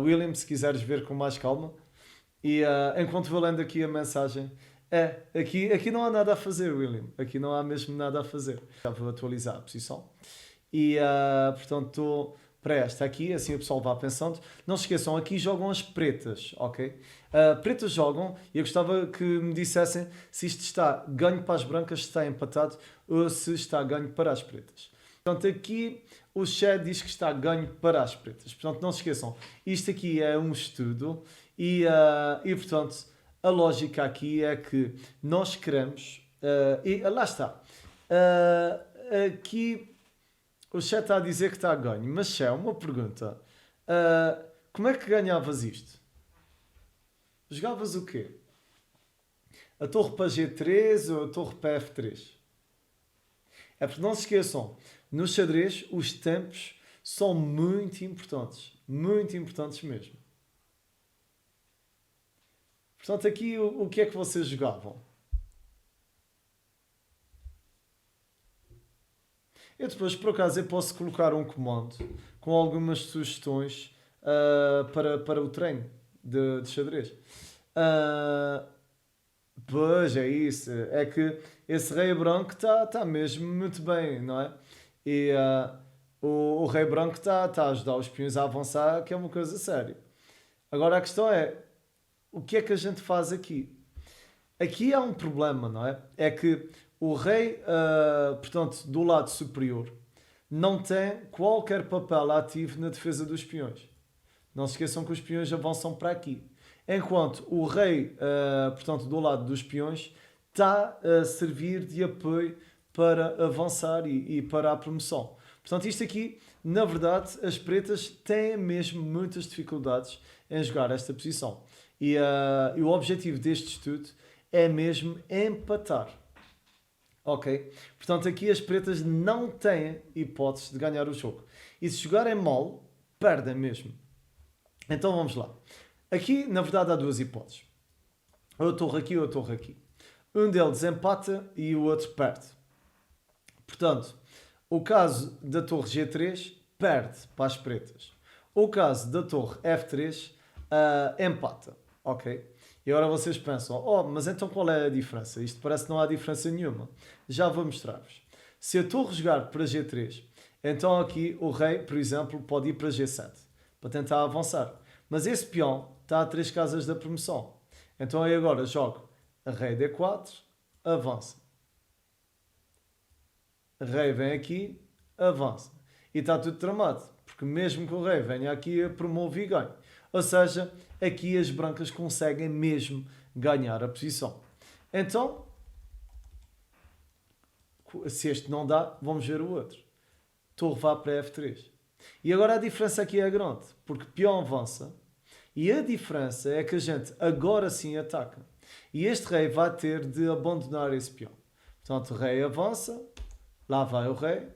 William, se quiseres ver com mais calma. Enquanto vou lendo aqui a mensagem, aqui não há nada a fazer, William. Aqui não há mesmo nada a fazer. Já vou atualizar a posição. Portanto, para esta aqui, assim o pessoal vá pensando. Não se esqueçam, aqui jogam as pretas, ok? Pretas jogam e eu gostava que me dissessem se isto está ganho para as brancas, se está empatado ou se está ganho para as pretas. Portanto, aqui o chat diz que está ganho para as pretas. Portanto, não se esqueçam, isto aqui é um estudo portanto, a lógica aqui é que nós queremos... lá está. Aqui o chat está a dizer que está a ganho, mas se é uma pergunta. Como é que ganhavas isto? Jogavas o quê? A torre para G3 ou a torre para F3? É porque não se esqueçam, no xadrez os tempos são muito importantes mesmo. Portanto, aqui o que é que vocês jogavam? Eu depois, por acaso, eu posso colocar um comando com algumas sugestões para o treino de xadrez. Ah, Pois é isso, é que esse rei branco está mesmo muito bem, não é? O rei branco está a ajudar os peões a avançar, que é uma coisa séria. Agora a questão é, o que é que a gente faz aqui? Aqui há um problema, não é? É que o rei, portanto, do lado superior, não tem qualquer papel ativo na defesa dos peões. Não se esqueçam que os peões avançam para aqui. enquanto o rei, portanto, do lado dos peões, está a servir de apoio para avançar e para a promoção. Portanto, isto aqui, na verdade, as pretas têm mesmo muitas dificuldades em jogar esta posição. E o objetivo deste estudo é mesmo empatar. Ok? Portanto, aqui as pretas não têm hipóteses de ganhar o jogo. E se jogarem mal, perdem mesmo. Então vamos lá. Aqui, na verdade, há duas hipóteses. Ou a torre aqui ou a torre aqui. Um deles empata e o outro perde. Portanto, o caso da torre G3 perde para as pretas. O caso da torre F3 empata. Ok? E agora vocês pensam, mas então qual é a diferença? Isto parece que não há diferença nenhuma. Já vou mostrar-vos. Se a torre jogar para G3, então aqui o rei, por exemplo, pode ir para G7 para tentar avançar. Mas esse peão está a 3 casas da promoção. Então aí agora jogo a rei D4, avança. Rei vem aqui, avança. E está tudo tramado. Porque mesmo que o rei venha aqui, promove e ganhe. Ou seja, aqui as brancas conseguem mesmo ganhar a posição. Então, se este não dá, vamos ver o outro. Torre vai para F3. E agora a diferença aqui é grande. Porque peão avança. E a diferença é que a gente agora sim ataca. E este rei vai ter de abandonar esse peão. Portanto, o rei avança. Lá vai o rei.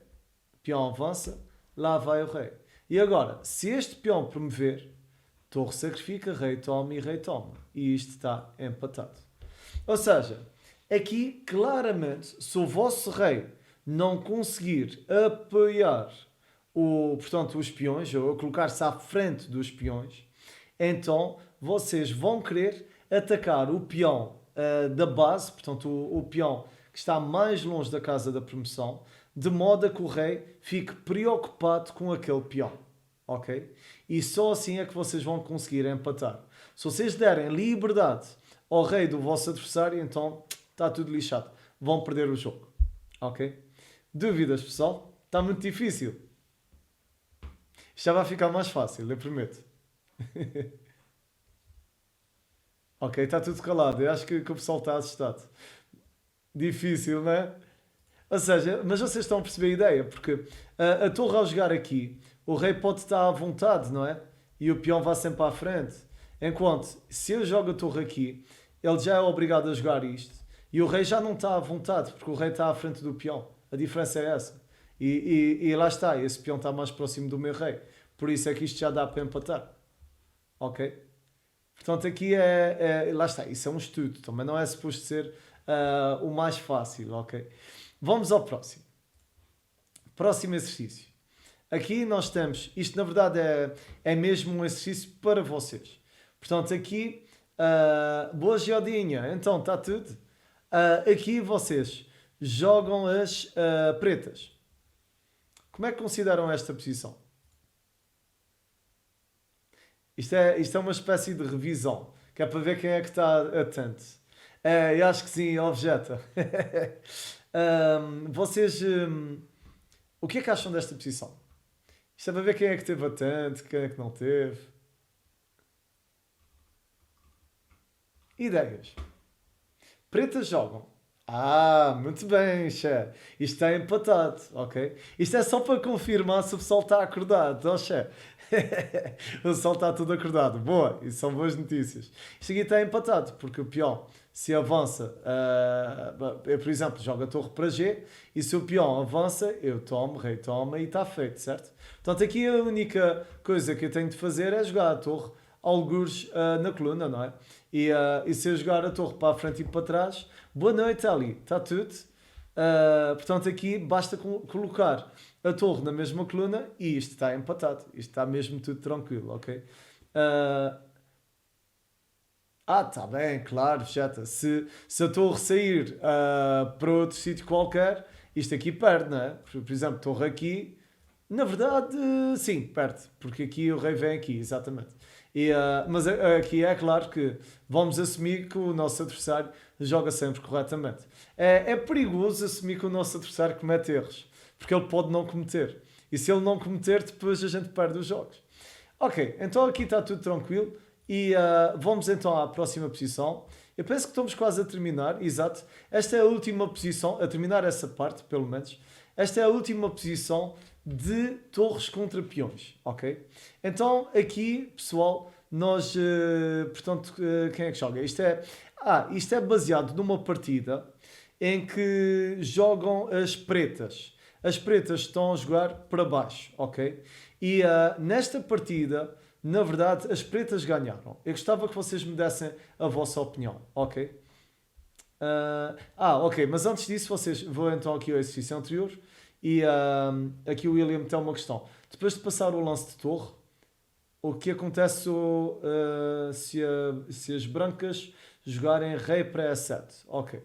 Peão avança. Lá vai o rei. E agora, se este peão promover, torre sacrifica, rei toma e rei toma. E isto está empatado. Ou seja, aqui claramente, se o vosso rei não conseguir apoiar portanto, os peões, ou colocar-se à frente dos peões, então vocês vão querer atacar o peão da base, portanto o peão que está mais longe da casa da promoção, de modo a que o rei fique preocupado com aquele peão. Ok? E só assim é que vocês vão conseguir empatar. Se vocês derem liberdade ao rei do vosso adversário, então está tudo lixado. Vão perder o jogo. Ok? Dúvidas, pessoal? Está muito difícil. Isto já vai ficar mais fácil, eu prometo. Ok, está tudo calado. Eu acho que o pessoal está assustado. Difícil, não é? Ou seja, mas vocês estão a perceber a ideia, porque a torre ao jogar aqui, o rei pode estar à vontade, não é? E o peão vai sempre à frente. Enquanto, se eu jogo a torre aqui, ele já é obrigado a jogar isto. E o rei já não está à vontade, porque o rei está à frente do peão. A diferença é essa. E lá está, esse peão está mais próximo do meu rei. Por isso é que isto já dá para empatar. Ok? Portanto, aqui lá está, isso é um estudo. Também não é suposto ser o mais fácil, ok? Vamos ao próximo. Próximo exercício. Aqui nós temos, isto na verdade é mesmo um exercício para vocês. Portanto, aqui, boa geodinha, então está tudo. Aqui vocês jogam as pretas. Como é que consideram esta posição? Isto é uma espécie de revisão, que é para ver quem é que está atento. Eu acho que sim, objeta. Vocês, o que é que acham desta posição? Isto é para ver quem é que esteve atento, quem é que não teve. Ideias. Pretas jogam. Muito bem, Xé. Isto está empatado, ok? Isto é só para confirmar se o pessoal está acordado, Xé. O pessoal está tudo acordado. Boa, isso são boas notícias. Isto aqui está empatado, porque o peão, se avança, eu, por exemplo, jogo a torre para G, e se o peão avança, eu tomo, rei toma, e está feito, certo? Portanto, aqui a única coisa que eu tenho de fazer é jogar a torre algures na coluna, não é? E se eu jogar a torre para a frente e para trás, boa noite, Ali, está tudo. Portanto, aqui basta colocar a torre na mesma coluna e isto está empatado. Isto está mesmo tudo tranquilo, ok? Está bem, claro, chata. Se a torre sair para outro sítio qualquer, isto aqui perde, não é? Por exemplo, torre aqui, na verdade, sim, perde. Porque aqui o rei vem aqui, exatamente. Mas aqui é claro que vamos assumir que o nosso adversário joga sempre corretamente. É perigoso assumir que o nosso adversário comete erros, porque ele pode não cometer. E se ele não cometer, depois a gente perde os jogos. Ok, então aqui está tudo tranquilo E vamos então à próxima posição. Eu penso que estamos quase a terminar, exato. Esta é a última posição, a terminar essa parte, pelo menos. Esta é a última posição de torres contra peões, ok? Então, aqui, pessoal, nós, portanto, quem é que joga? Isto é baseado numa partida em que jogam as pretas. As pretas estão a jogar para baixo, ok? E nesta partida, na verdade, as pretas ganharam. Eu gostava que vocês me dessem a vossa opinião, ok? Ok, mas antes disso, vou então aqui ao exercício anterior e aqui o William tem uma questão. Depois de passar o lance de torre, o que acontece se as brancas jogarem rei para E7? Ok.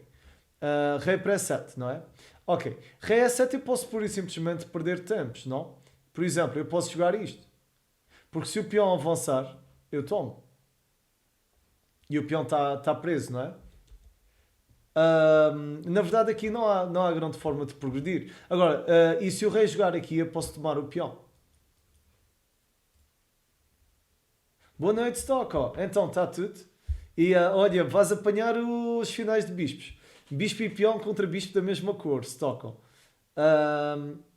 Rei para E7, não é? Ok. Rei E7 eu posso pura e simplesmente perder tempos, não? Por exemplo, eu posso jogar isto. Porque se o peão avançar, eu tomo. E o peão está preso, não é? Na verdade aqui não há grande forma de progredir. Agora, e se o rei jogar aqui, eu posso tomar o peão. Boa noite, Stock. Então, está tudo. E olha, vais apanhar os finais de bispos. Bispo e peão contra bispo da mesma cor, Stock.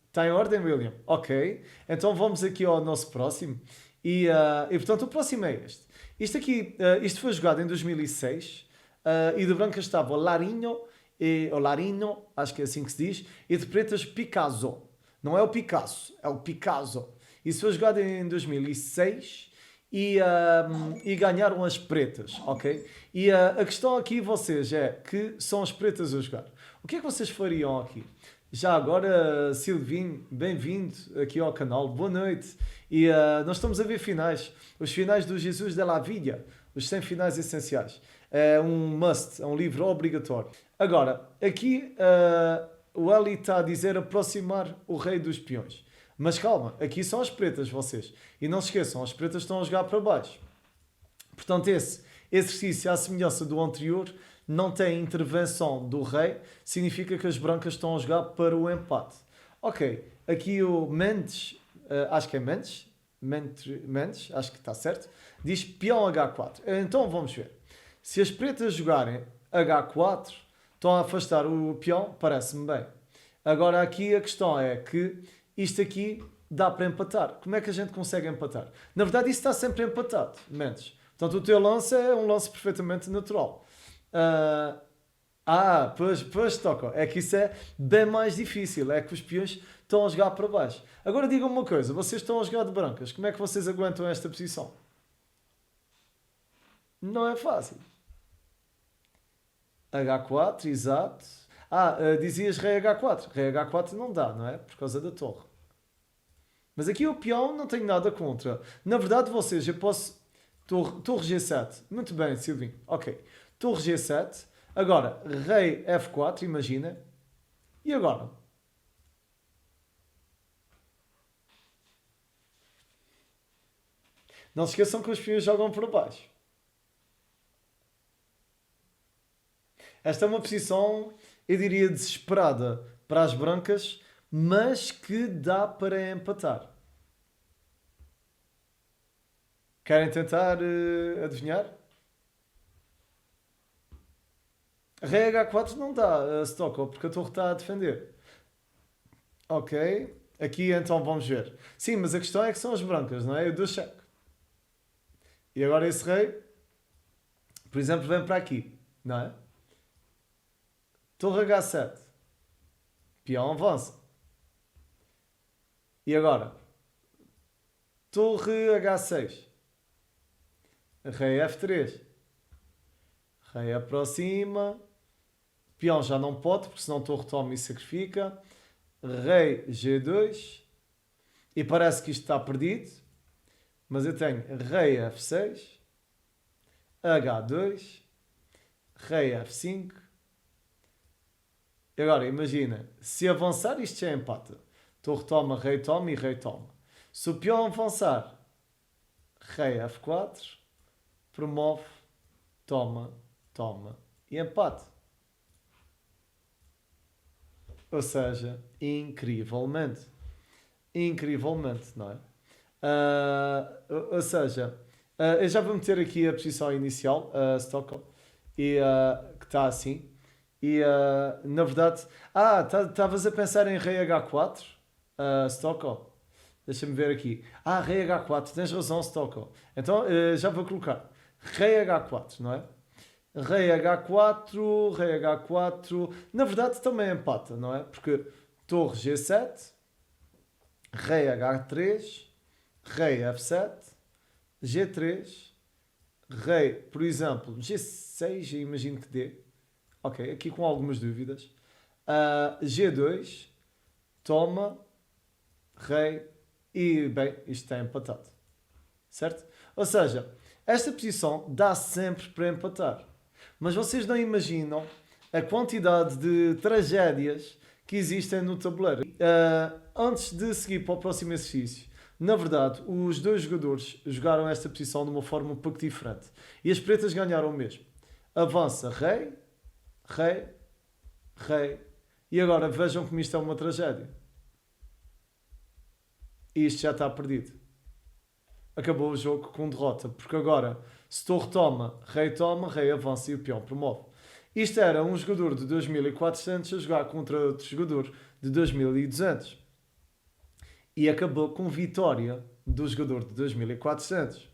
Está em ordem, William? Ok. Então vamos aqui ao nosso próximo. E portanto o próximo é este. Isto foi jogado em 2006 e de brancas estava Larinho, ou Larinho, acho que é assim que se diz, e de pretas Picasso. Não é o Picasso, é o Picasso. Isso foi jogado em 2006 e ganharam as pretas, ok? E a questão aqui, vocês, é que são as pretas a jogar. O que é que vocês fariam aqui? Já agora, Silvinho, bem-vindo aqui ao canal, boa noite. E nós estamos a ver finais, os finais do Jesus de la Vida, os 100 finais essenciais. É um must, é um livro obrigatório. Agora, aqui o Eli está a dizer aproximar o rei dos peões. Mas calma, aqui são as pretas, vocês. E não se esqueçam, as pretas estão a jogar para baixo. Portanto, esse exercício, à semelhança do anterior, não tem intervenção do rei, significa que as brancas estão a jogar para o empate. Ok, aqui o Mendes, acho que é Mendes, acho que está certo, diz peão H4. Então vamos ver. Se as pretas jogarem H4, estão a afastar o peão, parece-me bem. Agora aqui a questão é que isto aqui dá para empatar. Como é que a gente consegue empatar? Na verdade isso está sempre empatado, Mendes. Portanto, o teu lance é um lance perfeitamente natural. Pois toca. É que isso é bem mais difícil. É que os peões estão a jogar para baixo. Agora digam-me uma coisa. Vocês estão a jogar de brancas. Como é que vocês aguentam esta posição? Não é fácil. H4, exato. Dizias rei H4. Rei H4 não dá, não é? Por causa da torre. Mas aqui o peão não tenho nada contra. Na verdade, vocês, eu posso... Torre G7. Muito bem, Silvinho. Ok. Torre G7. Agora, rei F4, imagina. E agora? Não se esqueçam que os peões jogam por baixo. Esta é uma posição, eu diria, desesperada para as brancas, mas que dá para empatar. Querem tentar adivinhar? Rei H4 não dá, Stockholm, porque a torre está a defender. Ok. Aqui então vamos ver. Sim, mas a questão é que são as brancas, não é? Eu dou cheque. E agora esse rei, por exemplo, vem para aqui, não é? Torre H7. Peão avança. E agora? Torre H6. Rei F3. Rei aproxima. Peão já não pode, porque senão torre toma e sacrifica. Rei G2. E parece que isto está perdido. Mas eu tenho rei F6. H2. Rei F5. E agora, imagina. Se avançar, isto já empata. Torre toma, rei toma e rei toma. Se o peão avançar, rei F4. Promove. Toma. Toma. E empate. Ou seja, incrivelmente. Incrivelmente, não é? Ou seja, Eu já vou meter aqui a posição inicial, Stockholm, e, que está assim. E na verdade. Estavas a pensar em rei H4, Stockholm. Deixa-me ver aqui. Rei H4, tens razão, Stockholm. Então já vou colocar rei H4, não é? Rei H4, rei H4. Na verdade também empata, não é? Porque torre G7, rei H3, rei F7, G3, rei, por exemplo, G6, eu imagino que dê. Ok, aqui com algumas dúvidas. G2, toma, rei e, bem, isto está empatado. Certo? Ou seja, esta posição dá sempre para empatar. Mas vocês não imaginam a quantidade de tragédias que existem no tabuleiro. Antes de seguir para o próximo exercício, na verdade, os dois jogadores jogaram esta posição de uma forma um pouco diferente. E as pretas ganharam mesmo. Avança rei, rei, rei. E agora vejam como isto é uma tragédia. E isto já está perdido. Acabou o jogo com derrota. Porque agora, se torre toma, rei avança e o peão promove. Isto era um jogador de 2400 a jogar contra outro jogador de 2200. E acabou com vitória do jogador de 2400.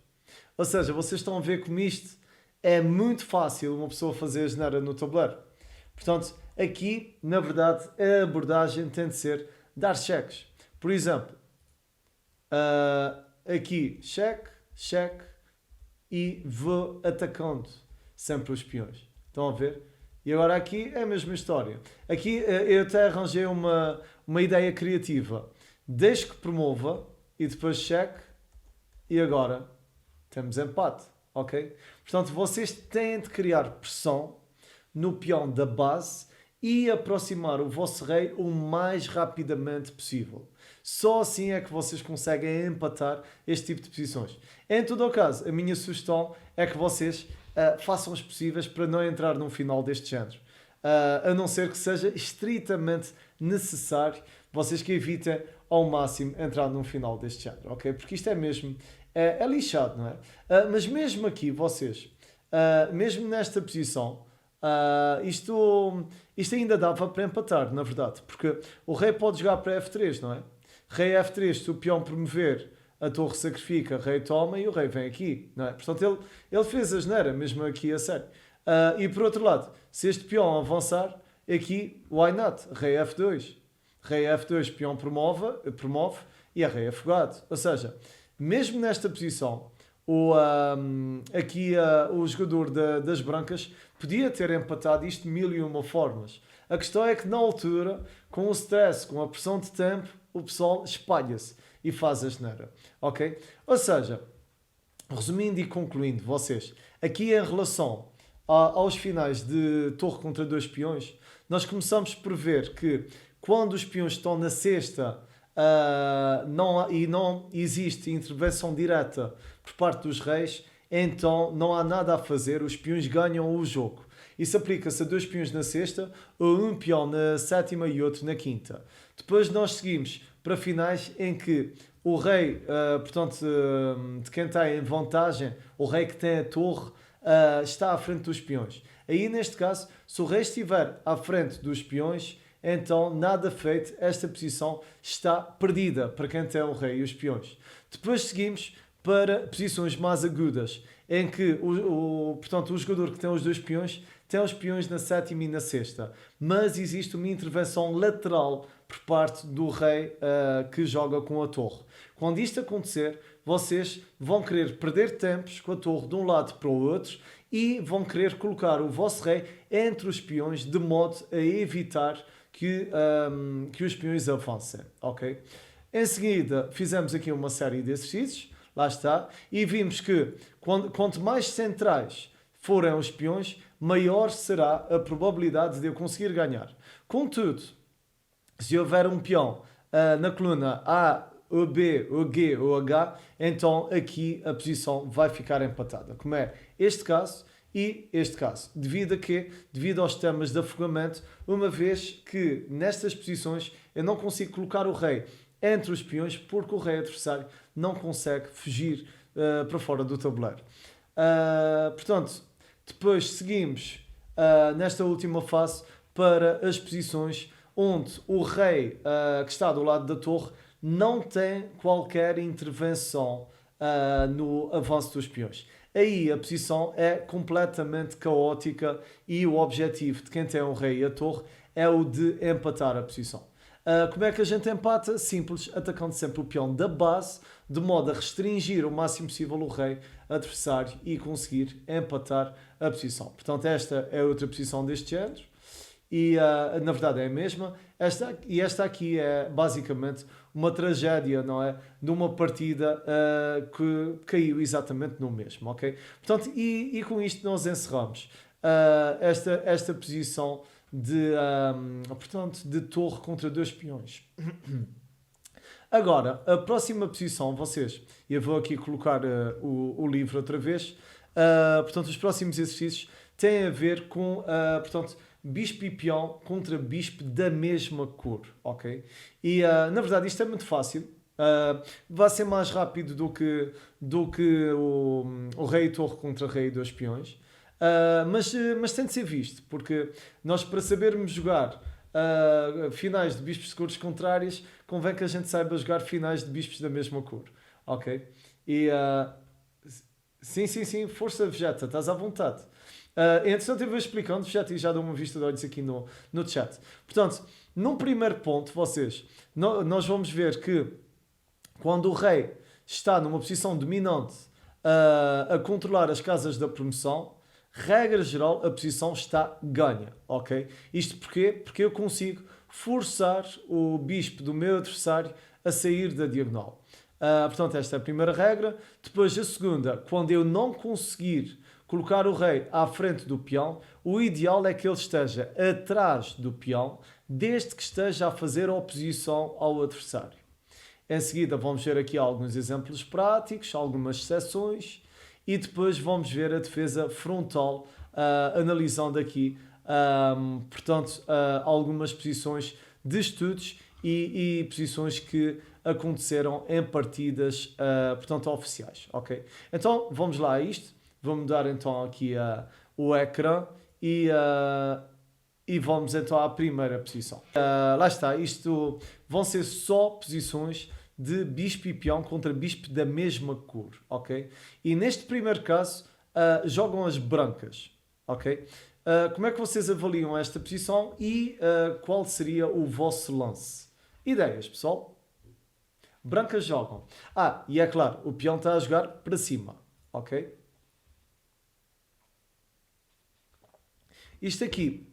Ou seja, vocês estão a ver como isto é muito fácil uma pessoa fazer a geneira no tabuleiro. Portanto, aqui, na verdade, a abordagem tem de ser dar cheques. Por exemplo, aqui, cheque, cheque e vou atacando sempre os peões. Estão a ver? E agora aqui é a mesma história. Aqui eu até arranjei uma ideia criativa. Deixe que promova e depois cheque e agora temos empate. Ok? Portanto, vocês têm de criar pressão no peão da base e aproximar o vosso rei o mais rapidamente possível. Só assim é que vocês conseguem empatar este tipo de posições. Em todo o caso, a minha sugestão é que vocês façam os possíveis para não entrar num final deste género. A não ser que seja estritamente necessário, vocês que evitem ao máximo entrar num final deste género, ok? Porque isto é mesmo, é lixado, não é? Mas mesmo aqui, vocês, mesmo nesta posição, isto ainda dava para empatar, na verdade, porque o rei pode jogar para F3, não é? Rei F3, se o peão promover, a torre sacrifica, rei toma e o rei vem aqui, não é? Portanto, ele fez a geneira, mesmo aqui a sério. E por outro lado, se este peão avançar, aqui, why not? Rei F2. Rei F2, peão promove e é rei afogado. Ou seja, mesmo nesta posição, aqui o jogador das brancas podia ter empatado isto de 1001 formas. A questão é que na altura, com o stress, com a pressão de tempo, o pessoal espalha-se e faz a geneira. Ok? Ou seja, resumindo e concluindo, vocês, aqui em relação aos finais de torre contra dois peões, nós começamos por ver que quando os peões estão na cesta não existe intervenção direta por parte dos reis, então não há nada a fazer, os peões ganham o jogo. Isso aplica-se a dois peões na sexta, ou um peão na sétima e outro na quinta. Depois nós seguimos para finais em que o rei, portanto, de quem está em vantagem, o rei que tem a torre, está à frente dos peões. Aí, neste caso, se o rei estiver à frente dos peões, então nada feito, esta posição está perdida para quem tem o rei e os peões. Depois seguimos para posições mais agudas, em que portanto, o jogador que tem os dois peões tem os peões na sétima e na sexta, mas existe uma intervenção lateral por parte do rei que joga com a torre. Quando isto acontecer, vocês vão querer perder tempos com a torre de um lado para o outro e vão querer colocar o vosso rei entre os peões de modo a evitar que os peões avancem. Okay? Em seguida, fizemos aqui uma série de exercícios, lá está, e vimos que quanto mais centrais forem os peões, maior será a probabilidade de eu conseguir ganhar. Contudo, se houver um peão na coluna A, o B, o G ou H, então aqui a posição vai ficar empatada, como é este caso e este caso. Devido a quê? Devido aos temas de afogamento, uma vez que nestas posições eu não consigo colocar o rei entre os peões porque o rei adversário não consegue fugir para fora do tabuleiro. Portanto, depois seguimos nesta última fase para as posições onde o rei que está do lado da torre não tem qualquer intervenção no avanço dos peões. Aí a posição é completamente caótica e o objetivo de quem tem o rei e a torre é o de empatar a posição. Como é que a gente empata? Simples, atacando sempre o peão da base, de modo a restringir o máximo possível o rei adversário e conseguir empatar a posição. Portanto, esta é outra posição deste género e na verdade é a mesma. Esta aqui é basicamente uma tragédia, não é? De uma partida que caiu exatamente no mesmo, ok? Portanto, e com isto nós encerramos esta posição portanto, de torre contra dois peões. Agora, a próxima posição, vocês, eu vou aqui colocar o livro outra vez, portanto, os próximos exercícios têm a ver com, portanto, bispo e peão contra bispo da mesma cor, ok? E, na verdade, isto é muito fácil. Vai ser mais rápido do que o rei e torre contra rei e dois peões. Mas tem de ser visto, porque nós, para sabermos jogar finais de bispos de cores contrárias, convém que a gente saiba jogar finais de bispos da mesma cor, ok? E sim, força Vegeta, estás à vontade. Entretanto eu vou explicando, Vegeta, e já dou uma vista de olhos aqui no chat. Portanto, num primeiro ponto, vocês, nós vamos ver que quando o rei está numa posição dominante a controlar as casas da promoção, regra geral, a posição está ganha, ok? Isto porquê? Porque eu consigo forçar o bispo do meu adversário a sair da diagonal. Portanto, esta é a primeira regra. Depois, a segunda, quando eu não conseguir colocar o rei à frente do peão, o ideal é que ele esteja atrás do peão, desde que esteja a fazer oposição ao adversário. Em seguida, vamos ver aqui alguns exemplos práticos, algumas exceções, e depois vamos ver a defesa frontal, analisando aqui, portanto, algumas posições de estudos e posições que aconteceram em partidas, portanto, oficiais, ok? Então, vamos lá a isto. Vou mudar então aqui o ecrã e vamos então à primeira posição. Lá está, isto vão ser só posições de bispo e peão contra bispo da mesma cor, ok? E neste primeiro caso, jogam as brancas, ok? Como é que vocês avaliam esta posição e qual seria o vosso lance? Ideias, pessoal? Brancas jogam. E é claro, o peão está a jogar para cima, ok? Isto aqui,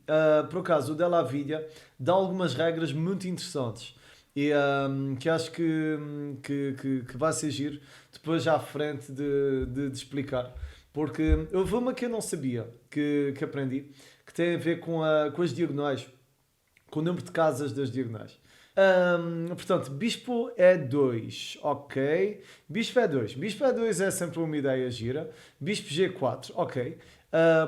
por acaso, o Della Vidia dá algumas regras muito interessantes e que acho que vai ser giro depois já à frente de explicar. Porque houve uma que eu não sabia, que aprendi, que tem a ver com as diagonais, com o número de casas das diagonais. Portanto, bispo é 2, ok. Bispo é 2. Bispo é 2 é sempre uma ideia gira. Bispo G4, ok.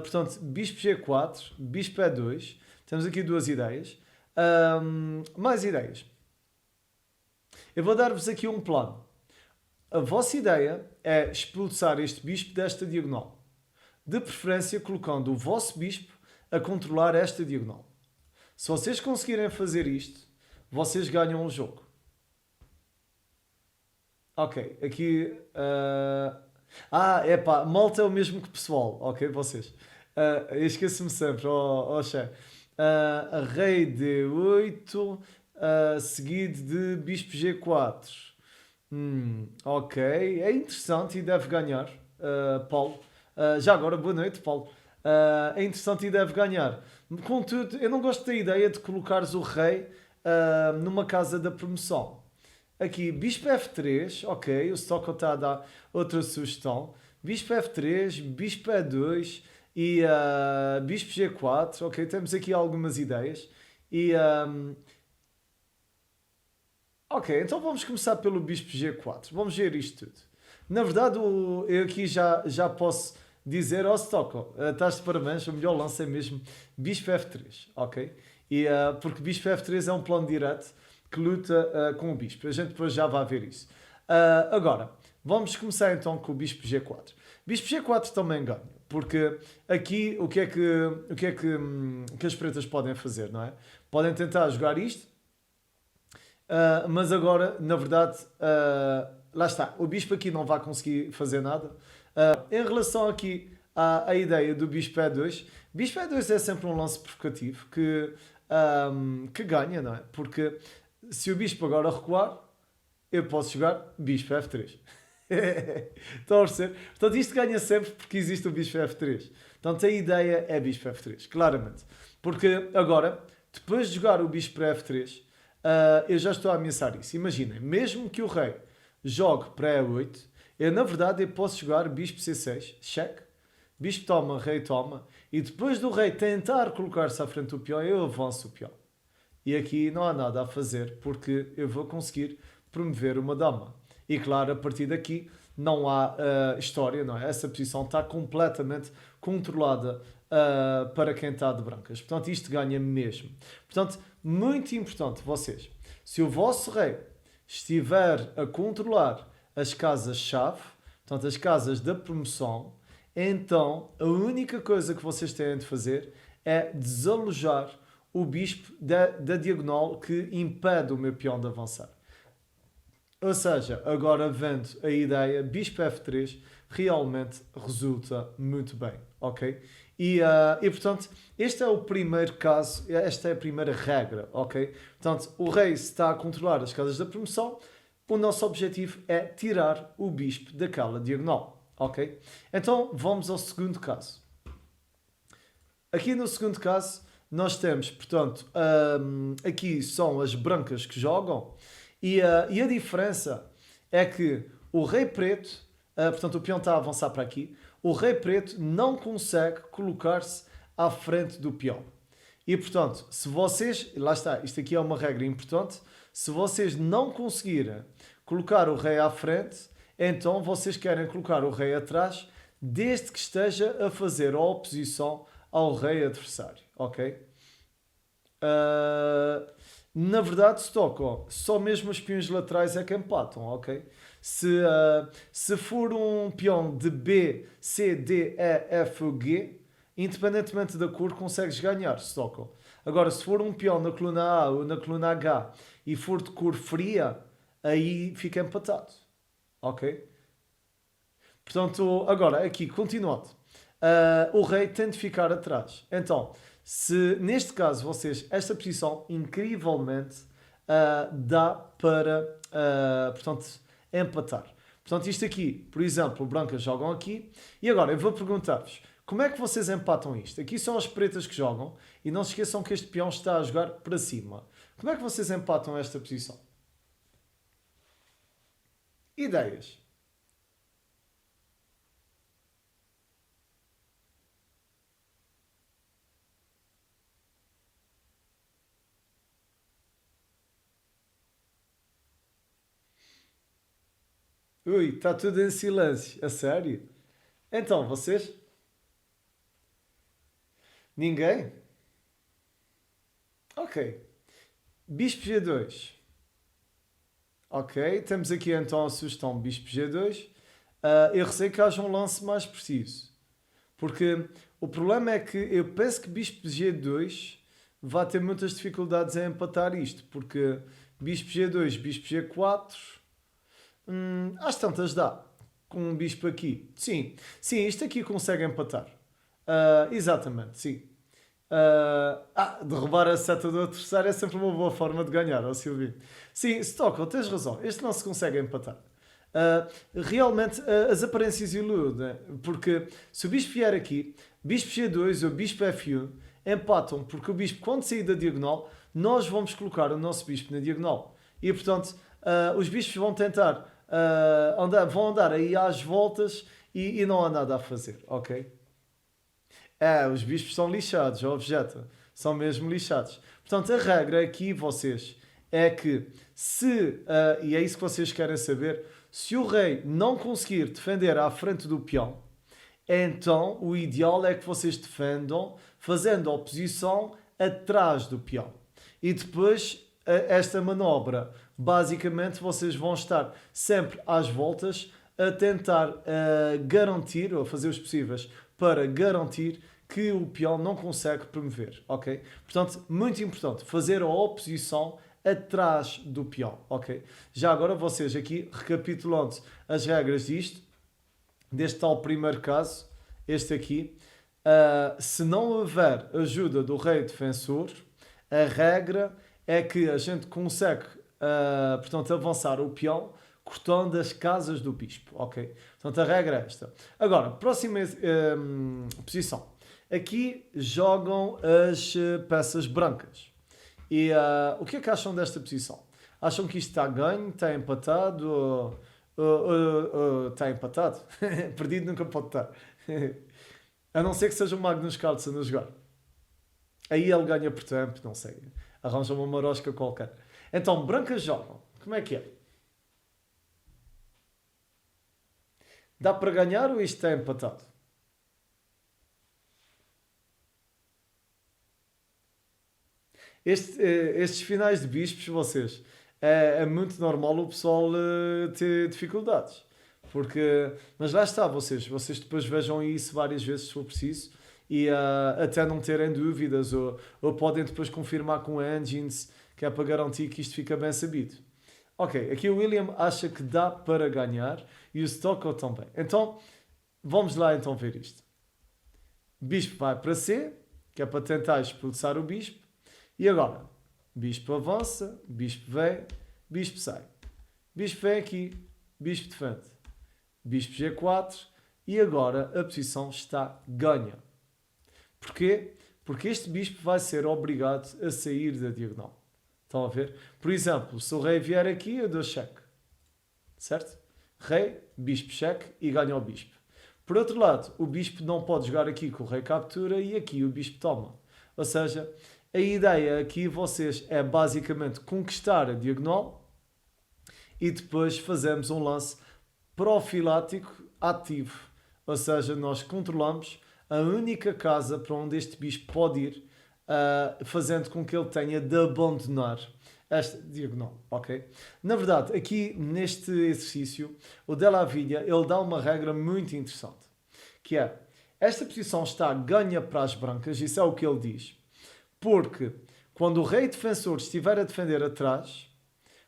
Portanto, bispo G4, bispo E2. Temos aqui duas ideias. Mais ideias. Eu vou dar-vos aqui um plano. A vossa ideia é expulsar este bispo desta diagonal. De preferência, colocando o vosso bispo a controlar esta diagonal. Se vocês conseguirem fazer isto, vocês ganham o jogo. Ok, aqui... malta é o mesmo que pessoal, ok, vocês. Eu esqueço-me sempre, chefe. Rei D8, seguido de bispo G4. Ok, é interessante e deve ganhar, Paulo. Já agora, boa noite, Paulo. É interessante e deve ganhar. Contudo, eu não gosto da ideia de colocares o rei numa casa da promoção. Aqui, bispo F3, ok, o Stocco está a dar outra sugestão. Bispo F3, bispo E2 e bispo G4, ok, temos aqui algumas ideias. E, ok, então vamos começar pelo bispo G4, vamos ver isto tudo. Na verdade, eu aqui já posso dizer ao Stocco, estás de parabéns, o melhor lance é mesmo bispo F3, ok? E, porque bispo F3 é um plano direto que luta com o bispo. A gente depois já vai ver isso. Agora, Vamos começar então com o bispo G4. Bispo G4 também ganha, porque aqui que as pretas podem fazer, não é? Podem tentar jogar isto, mas agora, na verdade, lá está, o bispo aqui não vai conseguir fazer nada. Em relação aqui à ideia do bispo E2 é sempre um lance provocativo que ganha, não é? Porque se o bispo agora recuar, eu posso jogar bispo F3. Estão a perceber? Portanto, isto ganha sempre porque existe o bispo F3. Portanto, a ideia é bispo F3, claramente. Porque agora, depois de jogar o bispo para F3, eu já estou a ameaçar isso. Imaginem, mesmo que o rei jogue para E8, na verdade eu posso jogar bispo C6, cheque, bispo toma, rei toma, e depois do rei tentar colocar-se à frente do peão, eu avanço o peão. E aqui não há nada a fazer, porque eu vou conseguir promover uma dama. E claro, a partir daqui não há história, não é? Essa posição está completamente controlada para quem está de brancas. Portanto, isto ganha mesmo. Portanto, muito importante vocês, se o vosso rei estiver a controlar as casas-chave, portanto, as casas da promoção, então a única coisa que vocês têm de fazer é desalojar o bispo da diagonal que impede o meu peão de avançar. Ou seja, agora vendo a ideia, bispo F3 realmente resulta muito bem, ok? E portanto, este é o primeiro caso, esta é a primeira regra, ok? Portanto, o rei está a controlar as casas da promoção, o nosso objetivo é tirar o bispo daquela diagonal, ok? Então, vamos ao segundo caso. Aqui no segundo caso, nós temos, portanto, aqui são as brancas que jogam, e a diferença é que o rei preto, portanto o peão está a avançar para aqui, o rei preto não consegue colocar-se à frente do peão. E portanto, se vocês, lá está, isto aqui é uma regra importante, se vocês não conseguirem colocar o rei à frente, então vocês querem colocar o rei atrás, desde que esteja a fazer a oposição ao rei adversário, ok? Na verdade, Stockholm, só mesmo os peões laterais é que empatam, ok? Se for um peão de B, C, D, E, F ou G, independentemente da cor, consegues ganhar, Stockholm. Agora, se for um peão na coluna A ou na coluna H e for de cor fria, aí fica empatado, ok? Portanto, agora, aqui, continuando. O rei tem de ficar atrás. Então, se neste caso vocês, esta posição incrivelmente dá para, portanto, empatar. Portanto, isto aqui, por exemplo, brancas jogam aqui. E agora, eu vou perguntar-vos, como é que vocês empatam isto? Aqui são as pretas que jogam. E não se esqueçam que este peão está a jogar para cima. Como é que vocês empatam esta posição? Ideias. Ui, está tudo em silêncio. A sério? Então, vocês? Ninguém? Ok. Bispo G2. Ok, temos aqui então a sugestão Bispo G2. Eu receio que haja um lance mais preciso. Porque o problema é que eu penso que Bispo G2 vai ter muitas dificuldades em empatar isto. Porque Bispo G2, Bispo G4, às tantas dá. Com um bispo aqui. Sim, sim, isto aqui consegue empatar. Exatamente, sim. Derrubar a seta do adversário é sempre uma boa forma de ganhar, ó Silvio. Sim, Stockwell, tens razão. Este não se consegue empatar. Realmente, as aparências iludem. Porque se o bispo vier aqui, bispo G2 ou bispo F1 empatam. Porque o bispo, quando sair da diagonal, nós vamos colocar o nosso bispo na diagonal. E, portanto, os bispos vão tentar vão andar aí às voltas e não há nada a fazer, ok? Os bispos são lixados, objeta. São mesmo lixados. Portanto, a regra aqui, vocês, é que e é isso que vocês querem saber, se o rei não conseguir defender à frente do peão, então o ideal é que vocês defendam fazendo a oposição atrás do peão. E depois, esta manobra, basicamente, vocês vão estar sempre às voltas a tentar garantir, ou fazer os possíveis para garantir que o peão não consegue promover, ok? Portanto, muito importante, fazer a oposição atrás do peão, ok? Já agora vocês aqui, recapitulando as regras deste tal primeiro caso, este aqui, se não houver ajuda do rei defensor, a regra é que a gente consegue, portanto, avançar o peão cortando as casas do bispo, ok? Portanto, a regra é esta. Agora, próxima posição. Aqui jogam as peças brancas. E o que é que acham desta posição? Acham que isto está ganho, está empatado? Está empatado? Perdido nunca pode estar. A não ser que seja o Magnus Carlsen a jogar. Aí ele ganha por tempo, não sei. Arranja uma marosca qualquer. Então, brancas jogam. Como é que é? Dá para ganhar ou isto está empatado? Estes finais de bispos, vocês, é muito normal o pessoal ter dificuldades. Porque, mas lá está, vocês depois vejam isso várias vezes se for preciso e até não terem dúvidas ou podem depois confirmar com engines que é para garantir que isto fica bem sabido. Ok, aqui o William acha que dá para ganhar e o Stocko também. Então, vamos lá então ver isto. Bispo vai para C, que é para tentar expulsar o bispo. E agora? Bispo avança, bispo vem, bispo sai. Bispo vem aqui, bispo defende. Bispo G4 e agora a posição está ganha. Porquê? Porque este bispo vai ser obrigado a sair da diagonal. Estão a ver? Por exemplo, se o rei vier aqui, eu dou cheque. Certo? Rei, bispo cheque e ganha o bispo. Por outro lado, o bispo não pode jogar aqui com o rei captura e aqui o bispo toma. Ou seja, a ideia aqui, vocês, é basicamente conquistar a diagonal e depois fazemos um lance profilático ativo. Ou seja, nós controlamos a única casa para onde este bispo pode ir, fazendo com que ele tenha de abandonar esta diagonal, ok? Na verdade, aqui neste exercício, o Della Viglia, ele dá uma regra muito interessante, que é, esta posição está ganha para as brancas, isso é o que ele diz, porque quando o rei defensor estiver a defender atrás,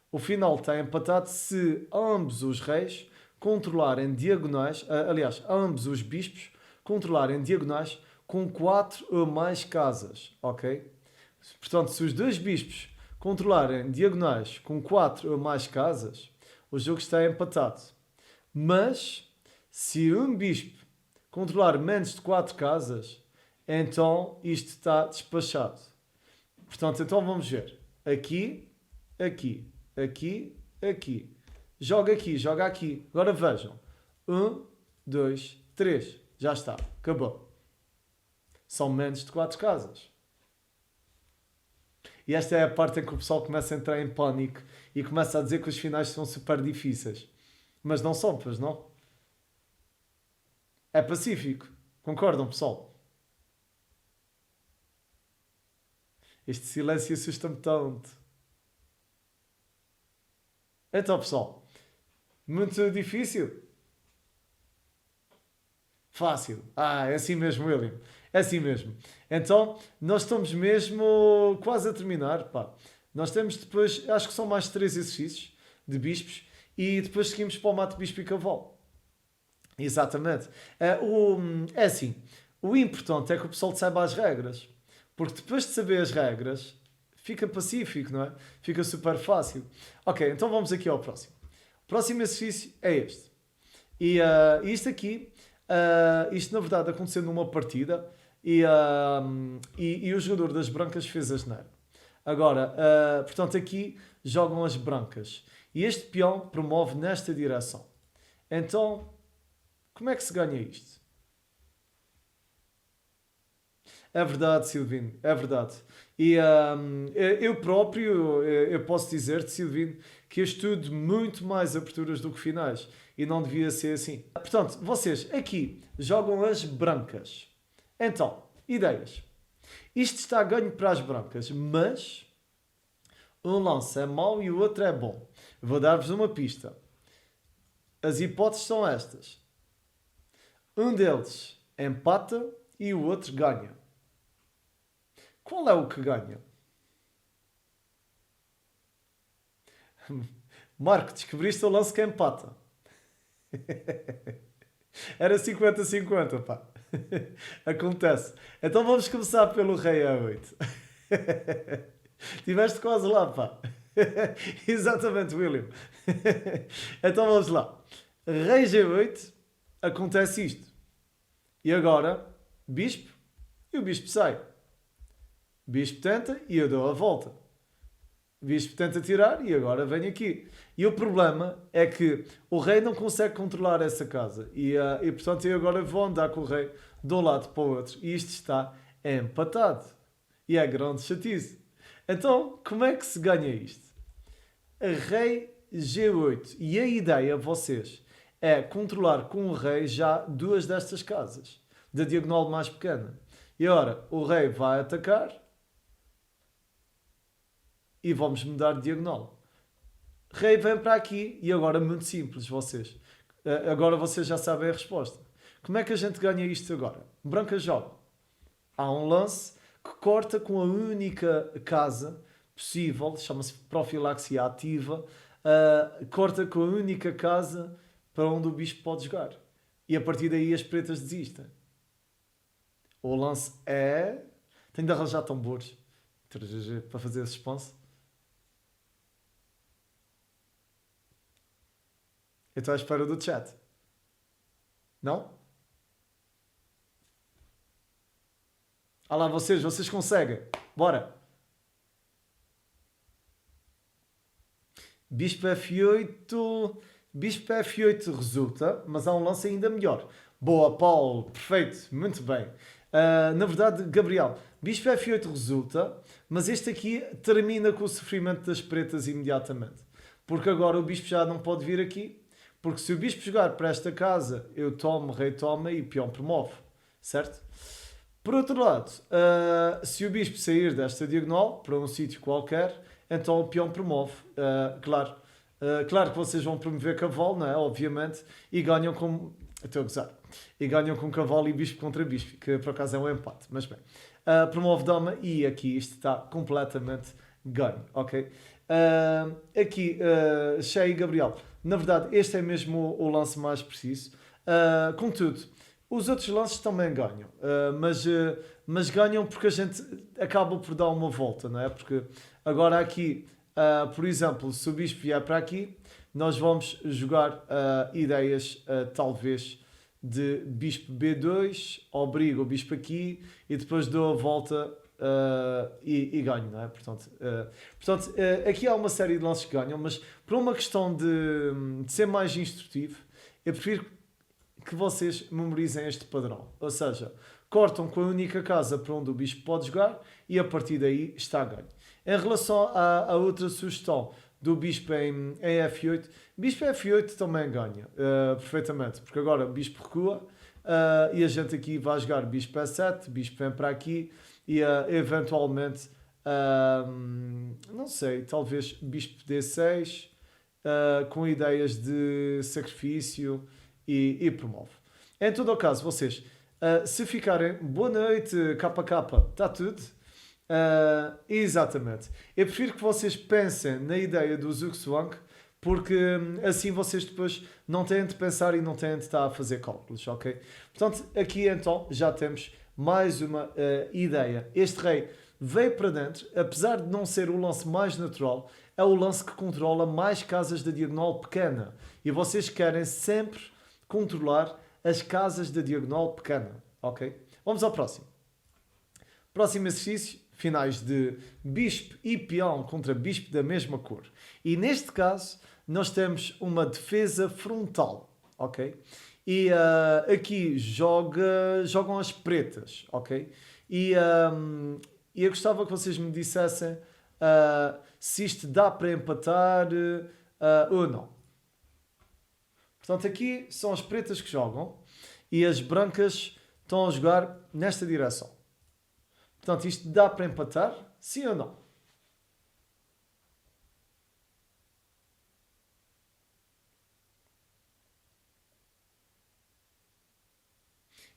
o final está empatado se ambos os reis controlarem diagonais, aliás, ambos os bispos controlarem diagonais com 4 ou mais casas, ok? Portanto, se os dois bispos controlarem diagonais com 4 ou mais casas, o jogo está empatado. Mas, se um bispo controlar menos de 4 casas, então isto está despachado. Portanto, então vamos ver. Aqui, aqui, aqui, aqui. Joga aqui, joga aqui. Agora vejam. 1, 2, 3. Já está. Acabou. São menos de 4 casas. E esta é a parte em que o pessoal começa a entrar em pânico e começa a dizer que os finais são super difíceis. Mas não são, pois não? É pacífico. Concordam, pessoal? Este silêncio assusta-me tanto. Então, pessoal, muito difícil? Fácil. É assim mesmo, William. É assim mesmo. Então, nós estamos mesmo quase a terminar, pá. Nós temos depois, acho que são mais 3 exercícios de bispos e depois seguimos para o mate bispo e cavalo. Exatamente. É assim, o importante é que o pessoal saiba as regras. Porque depois de saber as regras, fica pacífico, não é? Fica super fácil. Ok, então vamos aqui ao próximo. O próximo exercício é este. E isto aqui, isto na verdade aconteceu numa partida e o jogador das brancas fez a asneira. Agora, portanto aqui jogam as brancas. E este peão promove nesta direção. Então, como é que se ganha isto? É verdade, Silvino, é verdade. E eu próprio, eu posso dizer-te, Silvino, que eu estudo muito mais aberturas do que finais. E não devia ser assim. Portanto, vocês aqui jogam as brancas. Então, ideias. Isto está ganho para as brancas, mas um lance é mau e o outro é bom. Vou dar-vos uma pista. as hipóteses são estas. Um deles empata e o outro ganha. Qual é o que ganha? Marco, descobriste o lance que empata. Era 50-50, pá. Acontece. Então vamos começar pelo rei A8. Tiveste quase lá, pá. Exatamente, William. Então vamos lá. Rei G8, acontece isto. E agora, bispo, e o bispo sai. Bispo tenta e eu dou a volta. Bispo tenta tirar e agora vem aqui. E o problema é que o rei não consegue controlar essa casa. E portanto eu agora vou andar com o rei de um lado para o outro. E isto está empatado. E é grande chatice. Então, como é que se ganha isto? Rei G8. E a ideia, vocês, é controlar com o rei já duas destas casas. Da diagonal mais pequena. E ora, o rei vai atacar. E vamos mudar de diagonal. Rei vem para aqui e agora muito simples, vocês. Agora vocês já sabem a resposta. Como é que a gente ganha isto agora? Branca joga. Há um lance que corta com a única casa possível, chama-se profilaxia ativa, corta com a única casa para onde o bispo pode jogar. E a partir daí as pretas desistem. O lance é... Tenho de arranjar tambores para fazer esse response. Eu estou à espera do chat. Não? Ah lá, vocês conseguem. Bora. Bispo F8. Bispo F8 resulta, mas há um lance ainda melhor. Boa, Paulo. Perfeito. Muito bem. Na verdade, Gabriel, Bispo F8 resulta, mas este aqui termina com o sofrimento das pretas imediatamente. Porque agora o bispo já não pode vir aqui. Porque se o bispo jogar para esta casa, eu tomo, rei toma e peão promove. Certo? Por outro lado, se o bispo sair desta diagonal para um sítio qualquer, então o peão promove. Claro. Claro que vocês vão promover cavalo, não é? Obviamente. E ganham com... Estou a gozar. E ganham com cavalo e bispo contra bispo, que por acaso é um empate. Mas bem. Promove dama e aqui isto está completamente ganho. Ok? Aqui, Shea e Gabriel. Na verdade, este é mesmo o lance mais preciso. Contudo, os outros lances também ganham. Mas ganham porque a gente acaba por dar uma volta, não é? Porque agora aqui, por exemplo, se o bispo vier para aqui, nós vamos jogar ideias, talvez, de bispo B2, obrigo o bispo aqui e depois dou a volta e ganho, não é? Portanto, aqui há uma série de lances que ganham, mas por uma questão de ser mais instrutivo, eu prefiro que vocês memorizem este padrão. Ou seja, cortam com a única casa para onde o bispo pode jogar e a partir daí está a ganho. Em relação à outra sugestão do bispo em F8, bispo F8 também ganha perfeitamente, porque agora o bispo recua e a gente aqui vai jogar bispo E7, bispo vem para aqui e eventualmente, não sei, talvez bispo D6 com ideias de sacrifício e promove. Em todo o caso, vocês, se ficarem, boa noite, KK, está tudo? Exatamente. Eu prefiro que vocês pensem na ideia do Zugzwang, porque assim vocês depois não têm de pensar e não têm de estar a fazer cálculos, ok? Portanto, aqui então já temos mais uma ideia. Este rei veio para dentro, apesar de não ser o lance mais natural, é o lance que controla mais casas da diagonal pequena. E vocês querem sempre controlar as casas da diagonal pequena, ok? Vamos ao próximo. Próximo exercício, finais de bispo e peão contra bispo da mesma cor. E neste caso, nós temos uma defesa frontal, ok? E aqui jogam as pretas, ok? E eu gostava que vocês me dissessem se isto dá para empatar ou não. Portanto, aqui são as pretas que jogam e as brancas estão a jogar nesta direção. Portanto, isto dá para empatar? Sim ou não?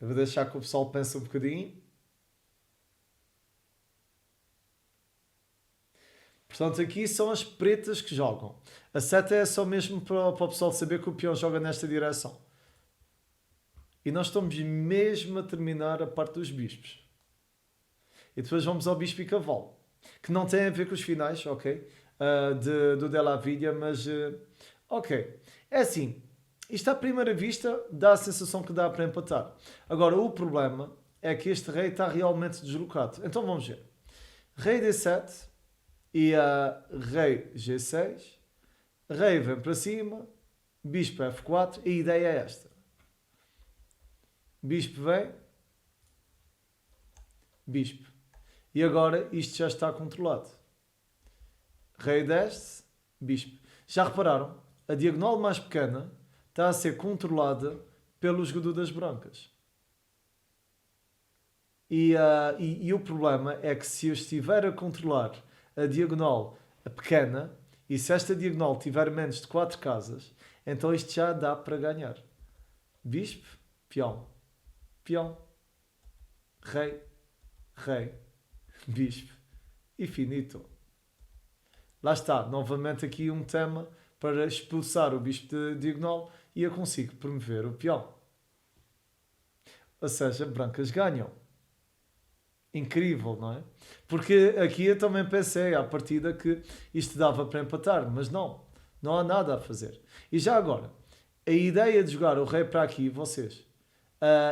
Eu vou deixar que o pessoal pense um bocadinho. Portanto, aqui são as pretas que jogam. A seta é só mesmo para o pessoal saber que o peão joga nesta direção. E nós estamos mesmo a terminar a parte dos bispos. E depois vamos ao bispo e cavalo. Que não tem a ver com os finais, ok? Do Della Viglia, mas... ok. É assim. Isto à primeira vista dá a sensação que dá para empatar. Agora, o problema é que este rei está realmente deslocado. Então vamos ver. Rei D7 e rei G6. Rei vem para cima. Bispo F4. A ideia é esta. Bispo vem. Bispo. E agora isto já está controlado. Rei desce. Bispo. Já repararam? A diagonal mais pequena está a ser controlada pelo jogador das brancas. E o problema é que se eu estiver a controlar a diagonal pequena, e se esta diagonal tiver menos de 4 casas, então isto já dá para ganhar. Bispo, peão, peão, rei, rei, bispo e finito. Lá está, novamente aqui um tema para expulsar o bispo de diagonal e eu consigo promover o peão. Ou seja, brancas ganham. Incrível, não é? Porque aqui eu também pensei à partida que isto dava para empatar, mas não. Não há nada a fazer. E já agora, a ideia de jogar o rei para aqui, vocês,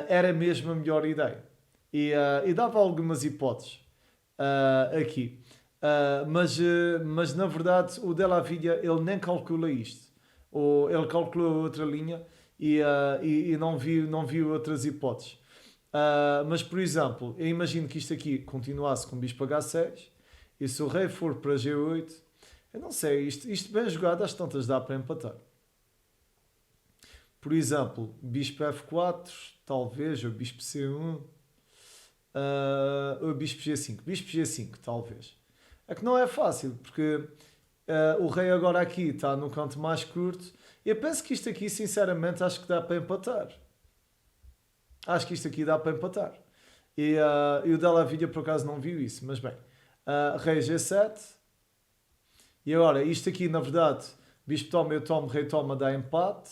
era mesmo a melhor ideia. E dava algumas hipóteses aqui. Mas na verdade o Della Viglia ele nem calcula isto. Ele calculou outra linha e não viu outras hipóteses. Mas por exemplo, eu imagino que isto aqui continuasse com bispo H6 e se o rei for para G8, eu não sei, isto bem jogado às tantas dá para empatar. Por exemplo, bispo F4, talvez, ou bispo C1, ou bispo G5. Bispo G5, talvez. É que não é fácil, porque o rei agora aqui está no canto mais curto. Eu penso que isto aqui, sinceramente, acho que dá para empatar. Acho que isto aqui dá para empatar. E o Della Viglia, por acaso, não viu isso. Mas bem, rei G7. E agora, isto aqui, na verdade, bispo toma, eu tomo, rei toma, dá empate.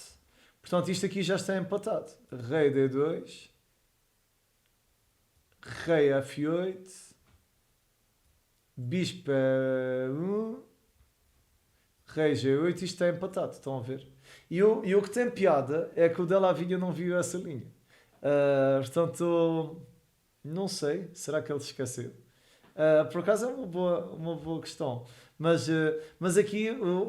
Portanto, isto aqui já está empatado. Rei D2. Rei F8. Bispo E1. Rei G8. Isto está empatado, estão a ver? E o que tem piada é que o Della Viglia não viu essa linha. Portanto, não sei. Será que ele se esqueceu? Por acaso é uma boa questão. Mas aqui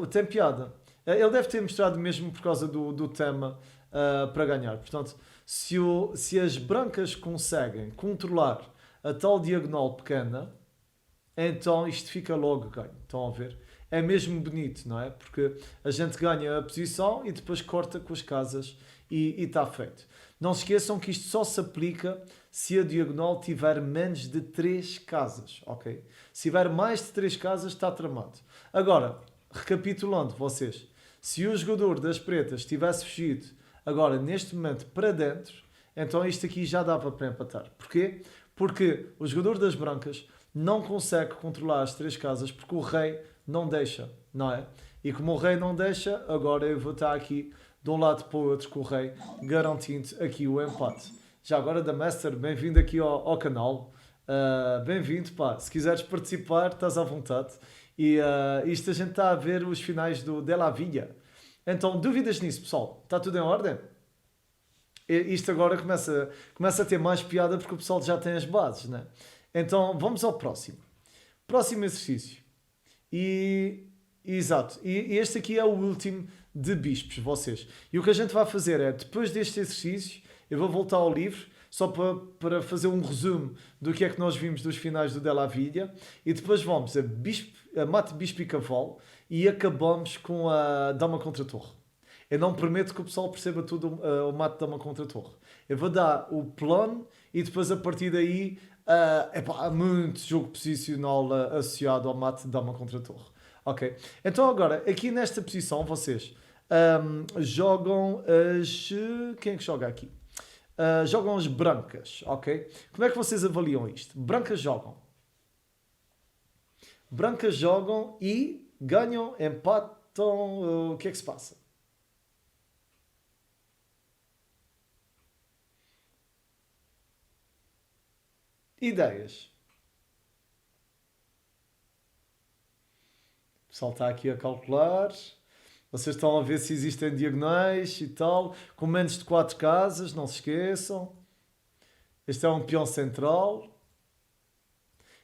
tem piada. Ele deve ter mostrado mesmo por causa do tema para ganhar. Portanto, se as brancas conseguem controlar a tal diagonal pequena, então isto fica logo ganho. Estão a ver? É mesmo bonito, não é? Porque a gente ganha a posição e depois corta com as casas e está feito. Não se esqueçam que isto só se aplica se a diagonal tiver menos de 3 casas, ok? Se tiver mais de 3 casas, está tramado. Agora, recapitulando vocês, se o jogador das pretas tivesse fugido agora, neste momento, para dentro, então isto aqui já dava para empatar. Porquê? Porque o jogador das brancas não consegue controlar as 3 casas porque o rei não deixa, não é? E como o rei não deixa, agora eu vou estar aqui de um lado para o outro com o rei, garantindo aqui o empate. Já agora, da Master, bem-vindo aqui ao canal. Bem-vindo, pá. Se quiseres participar, estás à vontade. E isto a gente está a ver os finais do Della Viglia. Então, dúvidas nisso, pessoal? Está tudo em ordem? Isto agora começa a ter mais piada porque o pessoal já tem as bases, né? Então, vamos ao próximo. Próximo exercício. Exato. E este aqui é o último de bispos, vocês. E o que a gente vai fazer é, depois deste exercício, eu vou voltar ao livro, só para fazer um resumo do que é que nós vimos dos finais do Della Viglia, e depois vamos a mate, bispo e cavalo, e acabamos com a dama contra torre. Eu não prometo que o pessoal perceba tudo o mate dama contra torre. Eu vou dar o plano, e depois a partir daí, há muito jogo posicional associado ao mate dama contra torre. Ok, então agora, aqui nesta posição, vocês jogam as... Quem é que joga aqui? jogam as brancas, ok? Como é que vocês avaliam isto? Brancas jogam. Brancas jogam e ganham, empatam, o que é que se passa? Ideias. O pessoal está aqui a calcular. Vocês estão a ver se existem diagonais e tal. Com menos de 4 casas, não se esqueçam. Este é um peão central.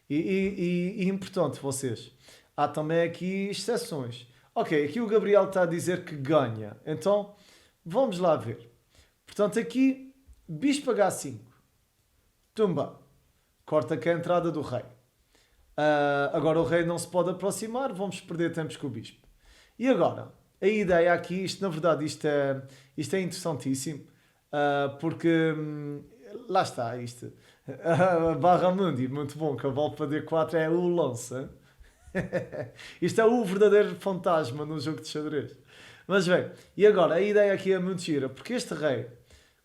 E importante, vocês. Há também aqui exceções. Ok, aqui o Gabriel está a dizer que ganha. Então, vamos lá ver. Portanto, aqui, bispo H5. Tumba. Corta aqui a entrada do rei. Agora o rei não se pode aproximar, vamos perder tempos com o bispo. E agora, a ideia aqui, isto na verdade isto é interessantíssimo, porque lá está isto. Barra Mundi, muito bom, cavalo para D4 é o lança. Isto é o verdadeiro fantasma no jogo de xadrez. Mas bem, e agora, a ideia aqui é muito gira, porque este rei,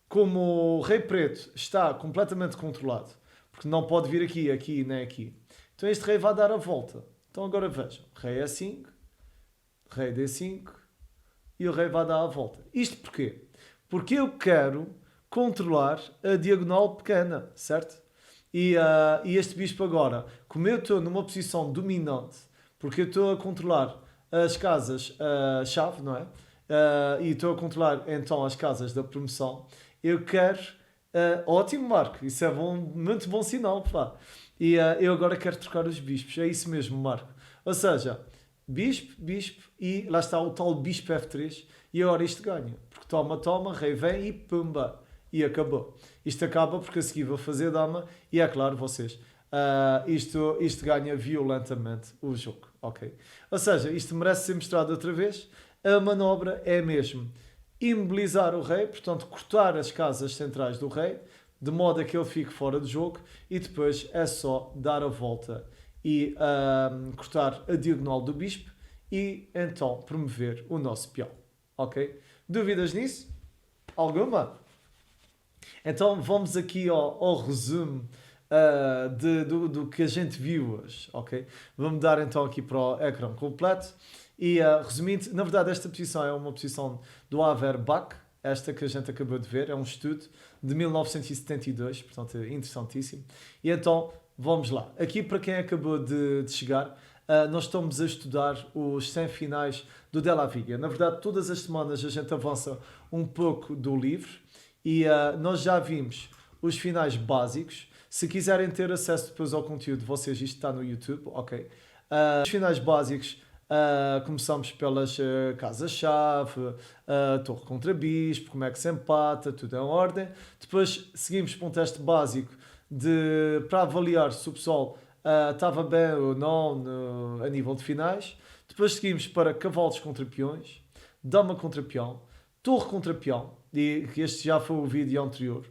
como o rei preto está completamente controlado, porque não pode vir aqui, aqui nem aqui, então este rei vai dar a volta. Então agora vejam, rei E5, rei D5 e o rei vai dar a volta. Isto porquê? Porque eu quero controlar a diagonal pequena, certo? E este bispo agora, como eu estou numa posição dominante, porque eu estou a controlar as casas-chave, não é? E estou a controlar então as casas da promoção, eu quero... ótimo, Marco, isso é bom, muito bom sinal, pá. Eu agora quero trocar os bispos, é isso mesmo, Marco. Ou seja, bispo, bispo e lá está o tal bispo F3 e agora isto ganha. Porque toma, toma, rei vem e pumba. E acabou. Isto acaba porque a seguir vou fazer dama e é claro, vocês, isto ganha violentamente o jogo, ok? Ou seja, isto merece ser mostrado outra vez. A manobra é mesmo imobilizar o rei, portanto cortar as casas centrais do rei, de modo a que ele fique fora do jogo e depois é só dar a volta e cortar a diagonal do bispo e então promover o nosso peão, ok? Dúvidas nisso? Alguma? Então vamos aqui ao resumo do que a gente viu hoje, ok? Vamos dar então aqui para o ecrã completo e resumindo, na verdade esta posição é uma posição do Averbach, esta que a gente acabou de ver, é um estudo de 1972, portanto é interessantíssimo. E então vamos lá. Aqui para quem acabou de chegar, nós estamos a estudar os 100 finais do Della Viga. Na verdade todas as semanas a gente avança um pouco do livro e nós já vimos os finais básicos. Se quiserem ter acesso depois ao conteúdo, vocês, isto está no YouTube, ok? Os finais básicos, começamos pelas casas-chave, torre contra bispo, como é que se empata, tudo em ordem. Depois seguimos para um teste básico para avaliar se o pessoal estava bem ou não a nível de finais. Depois seguimos para cavalos contra peões, dama contra peão, torre contra peão, e este já foi o vídeo anterior.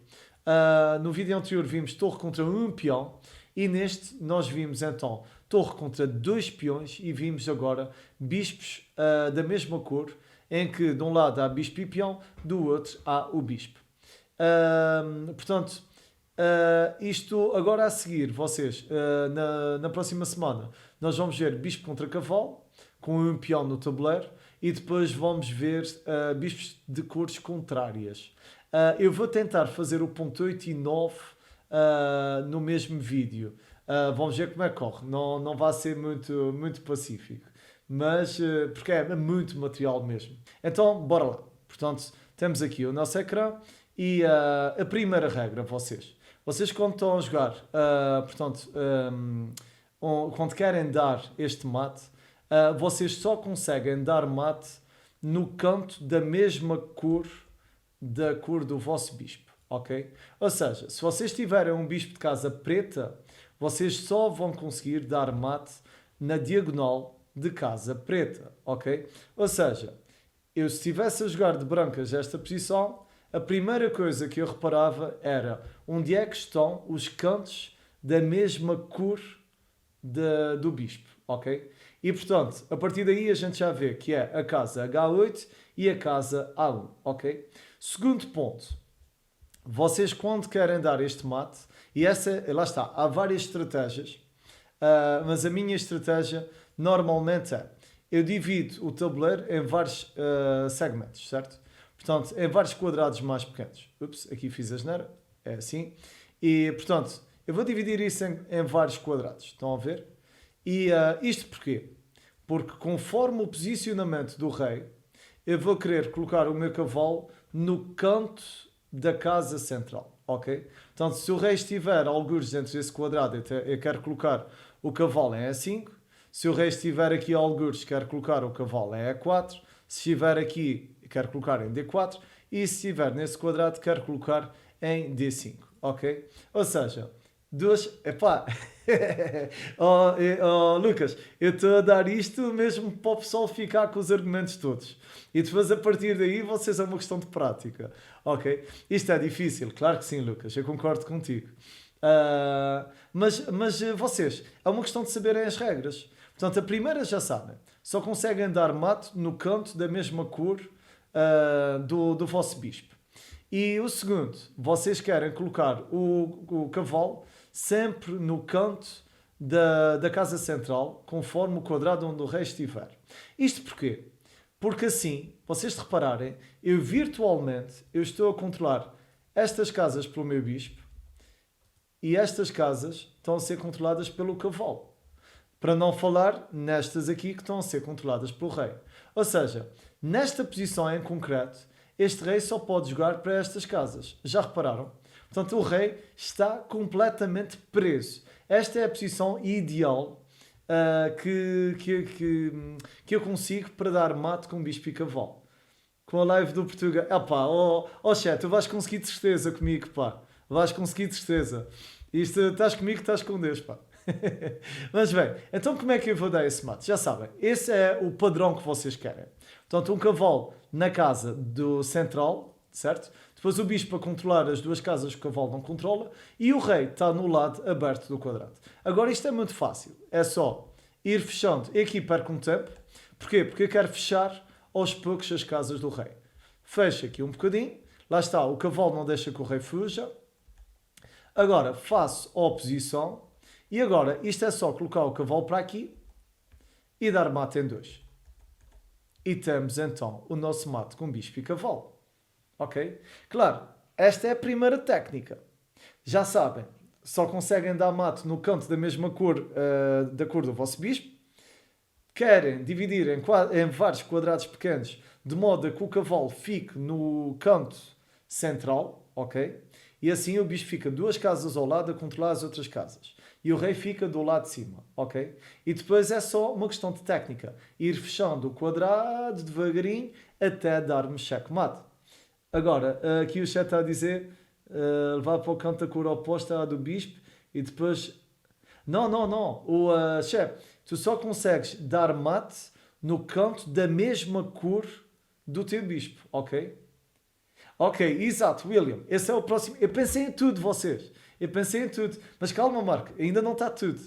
No vídeo anterior vimos torre contra um peão e neste nós vimos então torre contra 2 peões e vimos agora bispos da mesma cor, em que de um lado há bispo e peão, do outro há o bispo. Portanto, isto agora a seguir, vocês, na próxima semana, nós vamos ver bispo contra cavalo, com um peão no tabuleiro, e depois vamos ver bispos de cores contrárias. Eu vou tentar fazer o ponto 8 e 9 no mesmo vídeo. Vamos ver como é que corre. Não vai ser muito pacífico. Mas, porque é muito material mesmo. Então, bora lá. Portanto, temos aqui o nosso ecrã e a primeira regra, vocês. Vocês quando estão a jogar, portanto, quando querem dar este mate, vocês só conseguem dar mate no canto da mesma cor da cor do vosso bispo, ok? Ou seja, se vocês tiverem um bispo de casa preta, vocês só vão conseguir dar mate na diagonal de casa preta, ok? Ou seja, eu se estivesse a jogar de brancas esta posição, a primeira coisa que eu reparava era onde é que estão os cantos da mesma cor do bispo, ok? E portanto, a partir daí a gente já vê que é a casa H8 e a casa A1, ok? Segundo ponto, vocês quando querem dar este mate, e essa, lá está, há várias estratégias, mas a minha estratégia normalmente é, eu divido o tabuleiro em vários segmentos, certo? Portanto, em vários quadrados mais pequenos. Ups, aqui fiz a asneira, é assim. E, portanto, eu vou dividir isso em vários quadrados, estão a ver? E isto porquê? Porque conforme o posicionamento do rei, eu vou querer colocar o meu cavalo no canto da casa central, ok? Portanto, se o rei estiver algures dentro desse quadrado, eu quero colocar o cavalo em E5. Se o rei estiver aqui algures, quero colocar o cavalo em E4. Se estiver aqui, quero colocar em D4. E se estiver nesse quadrado, quero colocar em D5, ok? Ou seja, duas... Epá... Lucas, eu estou a dar isto mesmo para o pessoal ficar com os argumentos todos. E depois a partir daí vocês é uma questão de prática. Ok? Isto é difícil, claro que sim, Lucas, eu concordo contigo. Mas vocês, é uma questão de saberem as regras. Portanto, a primeira já sabem, só conseguem dar mate no canto da mesma cor do vosso bispo. E o segundo, vocês querem colocar o cavalo sempre no canto da casa central, conforme o quadrado onde o rei estiver. Isto porquê? Porque assim, vocês repararem, eu virtualmente eu estou a controlar estas casas pelo meu bispo e estas casas estão a ser controladas pelo cavalo. Para não falar nestas aqui que estão a ser controladas pelo rei. Ou seja, nesta posição em concreto, este rei só pode jogar para estas casas. Já repararam? Portanto, o rei está completamente preso. Esta é a posição ideal que eu consigo para dar mate com bispo e cavalo. Com a live do Portugal. Chat, tu vais conseguir de certeza comigo, pá. Vais conseguir de certeza. Isto, estás comigo, estás com Deus, pá. Mas bem, então como é que eu vou dar esse mate? Já sabem, esse é o padrão que vocês querem. Portanto, um cavalo na casa do central, certo? Depois o bispo a controlar as duas casas que o cavalo não controla e o rei está no lado aberto do quadrado. Agora isto é muito fácil. É só ir fechando. E aqui perco um tempo. Porquê? Porque eu quero fechar aos poucos as casas do rei. Fecho aqui um bocadinho. Lá está, o cavalo não deixa que o rei fuja. Agora faço a oposição. E agora isto é só colocar o cavalo para aqui e dar mate em 2. E temos então o nosso mate com bispo e cavalo. Ok? Claro, esta é a primeira técnica. Já sabem, só conseguem dar mate no canto da mesma cor, da cor do vosso bispo. Querem dividir em vários quadrados pequenos, de modo a que o cavalo fique no canto central, ok? E assim o bispo fica duas casas ao lado a controlar as outras casas. E o rei fica do lado de cima, ok? E depois é só uma questão de técnica. Ir fechando o quadrado devagarinho até darmos checkmate. Agora, aqui o chat está a dizer levar para o canto da cor oposta à do bispo e depois... Não. Chefe, tu só consegues dar mate no canto da mesma cor do teu bispo, ok? Ok, exato, William. Esse é o próximo. Eu pensei em tudo, vocês. Eu pensei em tudo. Mas calma, Marco, ainda não está tudo.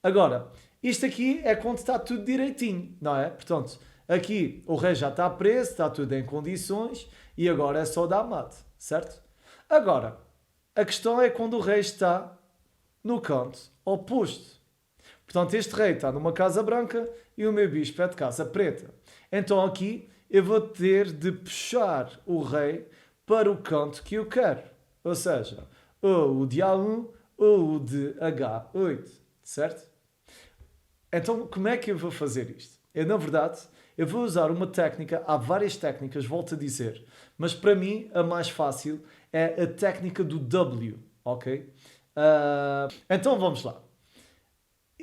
Agora, isto aqui é quando está tudo direitinho, não é? Portanto, aqui o rei já está preso, está tudo em condições e agora é só dar mate, certo? Agora, a questão é quando o rei está no canto oposto. Portanto, este rei está numa casa branca e o meu bispo é de casa preta. Então aqui eu vou ter de puxar o rei para o canto que eu quero. Ou seja, ou o de A1 ou o de H8, certo? Então, como é que eu vou fazer isto? Na verdade, eu vou usar uma técnica, há várias técnicas, volto a dizer, mas para mim a mais fácil é a técnica do W, ok? Então vamos lá.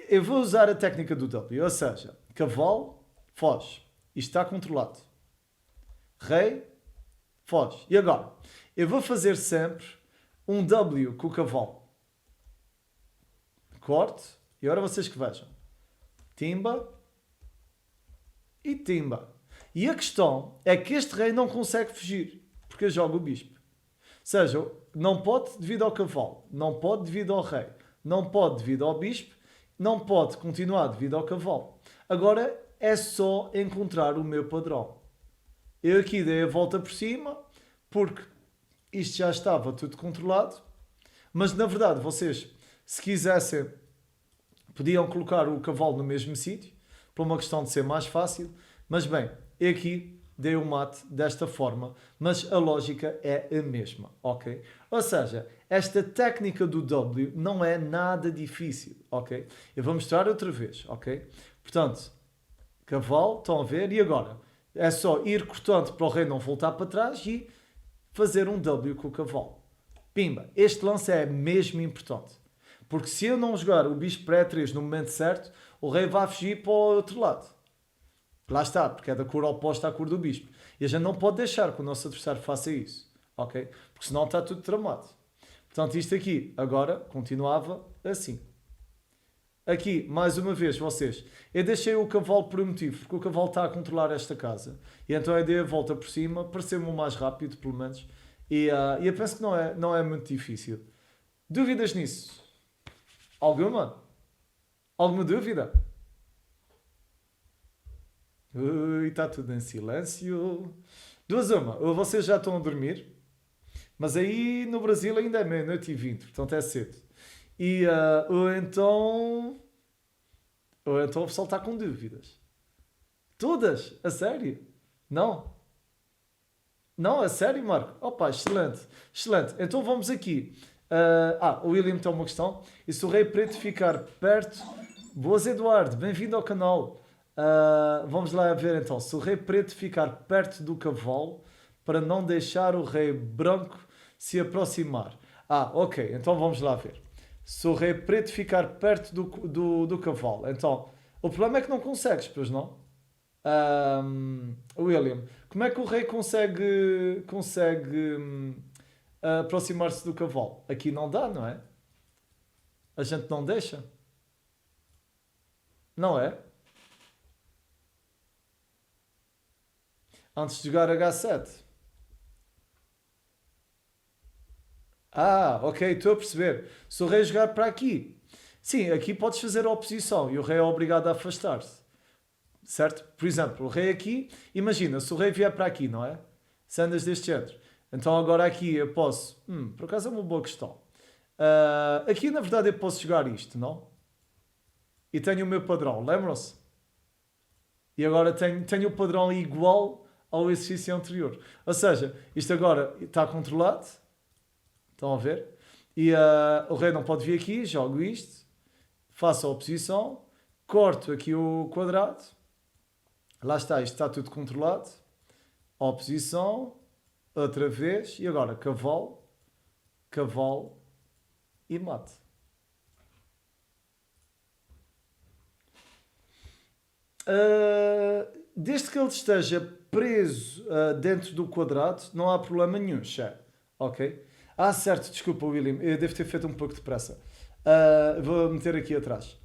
Eu vou usar a técnica do W, ou seja, cavalo, foge. Isto está controlado. Rei, foge. E agora? Eu vou fazer sempre um W com o cavalo. Corte. E agora vocês que vejam. Timba. E timba. E a questão é que este rei não consegue fugir. Porque eu jogo o bispo. Ou seja, não pode devido ao cavalo. Não pode devido ao rei. Não pode devido ao bispo. Não pode continuar devido ao cavalo. Agora é só encontrar o meu padrão. Eu aqui dei a volta por cima, porque isto já estava tudo controlado, mas na verdade vocês, se quisessem, podiam colocar o cavalo no mesmo sítio, por uma questão de ser mais fácil, mas bem, aqui dei o mate desta forma, mas a lógica é a mesma, ok? Ou seja, esta técnica do W não é nada difícil, ok? Eu vou mostrar outra vez, ok? Portanto, cavalo, estão a ver? E agora? É só ir cortando para o rei não voltar para trás e fazer um W com o cavalo. Pimba! Este lance é mesmo importante. Porque se eu não jogar o bispo para E3 no momento certo, o rei vai fugir para o outro lado. Lá está, porque é da cor oposta à cor do bispo. E a gente não pode deixar que o nosso adversário faça isso. Ok? Porque senão está tudo tramado. Portanto, isto aqui agora continuava assim. Aqui, mais uma vez, vocês. Eu deixei o cavalo por um motivo, porque o cavalo está a controlar esta casa. E então a ideia volta por cima, para ser o mais rápido, pelo menos. E eu penso que não é muito difícil. Dúvidas nisso? Alguma? Alguma dúvida? Ui, está tudo em silêncio. Duas uma, ou vocês já estão a dormir, mas aí no Brasil ainda é meia-noite e 20, portanto é cedo. E, ou então o pessoal está com dúvidas. Todas? A sério? Não? Não, a sério, Marco? Opa, excelente, excelente. Então vamos aqui. O William tem uma questão. E se o Rei Preto ficar perto... Boas, Eduardo, bem-vindo ao canal. Vamos lá ver então. Se o Rei Preto ficar perto do cavalo, para não deixar o Rei Branco se aproximar. Ok, então vamos lá ver. Se o Rei Preto ficar perto do cavalo, então... O problema é que não consegues, pois não? William, como é que o rei consegue aproximar-se do cavalo? Aqui não dá, não é? A gente não deixa, não é? Antes de jogar H7. Ok, estou a perceber. Se o rei jogar para aqui, sim, aqui podes fazer a oposição e o rei é obrigado a afastar-se. Certo? Por exemplo, o rei aqui, imagina, se o rei vier para aqui, não é? Se andas deste género. Então agora aqui eu posso... por acaso é uma boa questão. Aqui na verdade eu posso jogar isto, não? E tenho o meu padrão, lembram-se? E agora tenho o padrão igual ao exercício anterior. Ou seja, isto agora está controlado. Estão a ver? E o rei não pode vir aqui, jogo isto. Faço a oposição. Corto aqui o quadrado. Lá está, isto está tudo controlado. Oposição. Outra vez. E agora cavalo. Cavalo. E mate. Desde que ele esteja preso dentro do quadrado, não há problema nenhum, chefe. Ok? Certo, desculpa, William. Eu devo ter feito um pouco de pressa. Vou meter aqui atrás.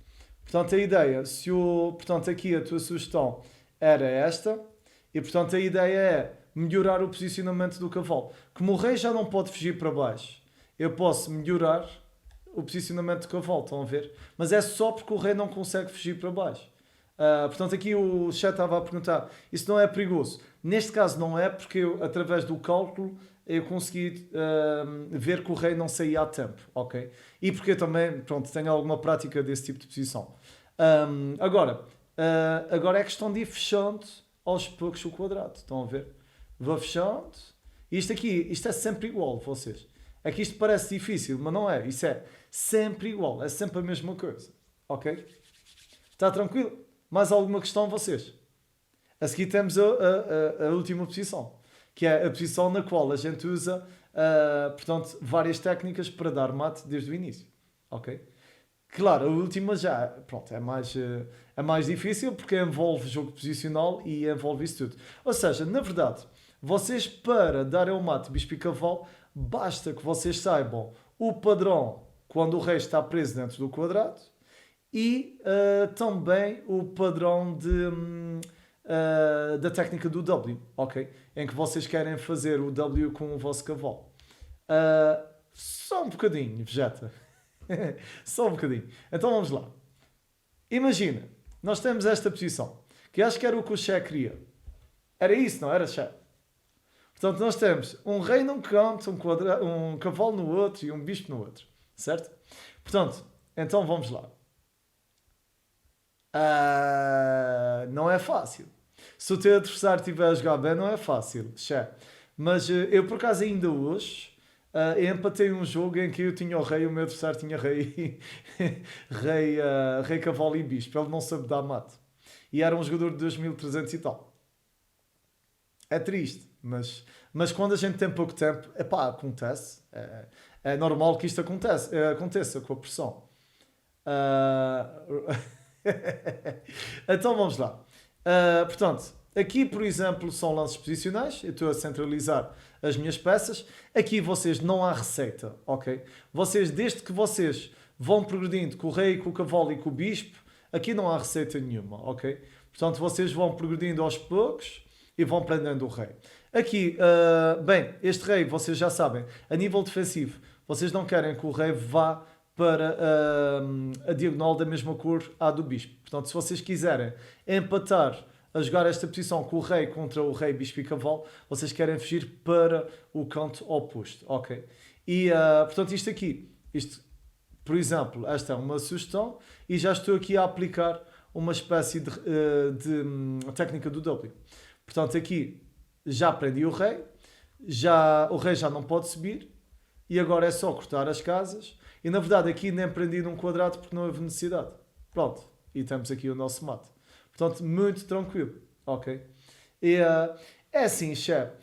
Portanto, a ideia, portanto, aqui a tua sugestão era esta, e portanto a ideia é melhorar o posicionamento do cavalo. Como o rei já não pode fugir para baixo, eu posso melhorar o posicionamento do cavalo, estão a ver? Mas é só porque o rei não consegue fugir para baixo. Portanto, aqui o chat estava a perguntar, isso não é perigoso? Neste caso não é, porque eu, através do cálculo, eu consegui ver que o rei não saía a tempo, ok? E porque eu também, pronto, tenho alguma prática desse tipo de posição. Agora é questão de ir fechando aos poucos o quadrado, estão a ver? Vou fechando. Isto aqui, isto é sempre igual, vocês. É que isto parece difícil, mas não é. Isso é sempre igual, é sempre a mesma coisa, ok? Está tranquilo? Mais alguma questão, vocês? A seguir temos a última posição, que é a posição na qual a gente usa, portanto, várias técnicas para dar mate desde o início. Ok? Claro, a última já, pronto, é mais difícil porque envolve jogo posicional e envolve isso tudo. Ou seja, na verdade, vocês para darem o mate bispo e cavalo, basta que vocês saibam o padrão quando o rei está preso dentro do quadrado e também o padrão da técnica do W, ok? Em que vocês querem fazer o W com o vosso cavalo. Só um bocadinho, Vegeta. Só um bocadinho. Então vamos lá. Imagina, nós temos esta posição, que acho que era o que o Xé queria. Era isso, não era, Xé? Portanto, nós temos um rei num canto, um cavalo no outro e um bispo no outro. Certo? Portanto, então vamos lá. Não é fácil. Se o teu adversário estiver a jogar bem, não é fácil. Mas eu, por acaso, ainda hoje, empatei um jogo em que eu tinha o rei e o meu adversário tinha rei, rei cavalo e bispo. Ele não soube dar mate. E era um jogador de 2300 e tal. É triste, mas quando a gente tem pouco tempo, acontece. É normal que isto aconteça com a pressão. Então vamos lá. Portanto, aqui, por exemplo, são lances posicionais. Eu estou a centralizar as minhas peças. Aqui vocês não há receita, ok? Vocês, desde que vocês vão progredindo com o rei, com o cavalo e com o bispo, aqui não há receita nenhuma, ok? Portanto, vocês vão progredindo aos poucos e vão prendendo o rei. Aqui, este rei, vocês já sabem, a nível defensivo, vocês não querem que o rei vá para a diagonal da mesma cor à do bispo. Portanto, se vocês quiserem empatar a jogar esta posição com o rei contra o rei, bispo e cavalo, vocês querem fugir para o canto oposto, ok? E, portanto, por exemplo, esta é uma sugestão e já estou aqui a aplicar uma espécie de técnica do W. Portanto, aqui já prendi o rei já não pode subir e agora é só cortar as casas. E na verdade aqui nem prendi num quadrado porque não houve necessidade. Pronto, e temos aqui o nosso mate. Portanto, muito tranquilo, ok? E é assim, chefe,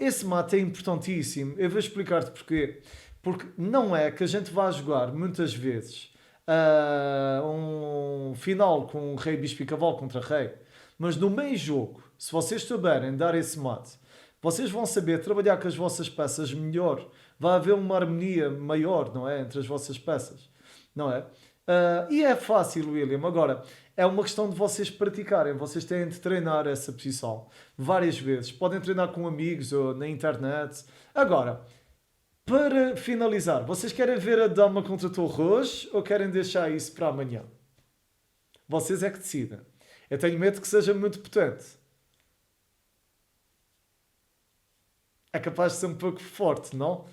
esse mate é importantíssimo. Eu vou explicar-te porquê. Porque não é que a gente vá jogar muitas vezes um final com rei, bispo e cavalo contra rei, mas no meio jogo, se vocês souberem dar esse mate, vocês vão saber trabalhar com as vossas peças melhor. Vai haver uma harmonia maior, não é? Entre as vossas peças, não é? E é fácil, William. Agora, é uma questão de vocês praticarem. Vocês têm de treinar essa posição várias vezes. Podem treinar com amigos ou na internet. Agora, para finalizar, vocês querem ver a dama contra a torre hoje ou querem deixar isso para amanhã? Vocês é que decidem. Eu tenho medo que seja muito potente. É capaz de ser um pouco forte, não?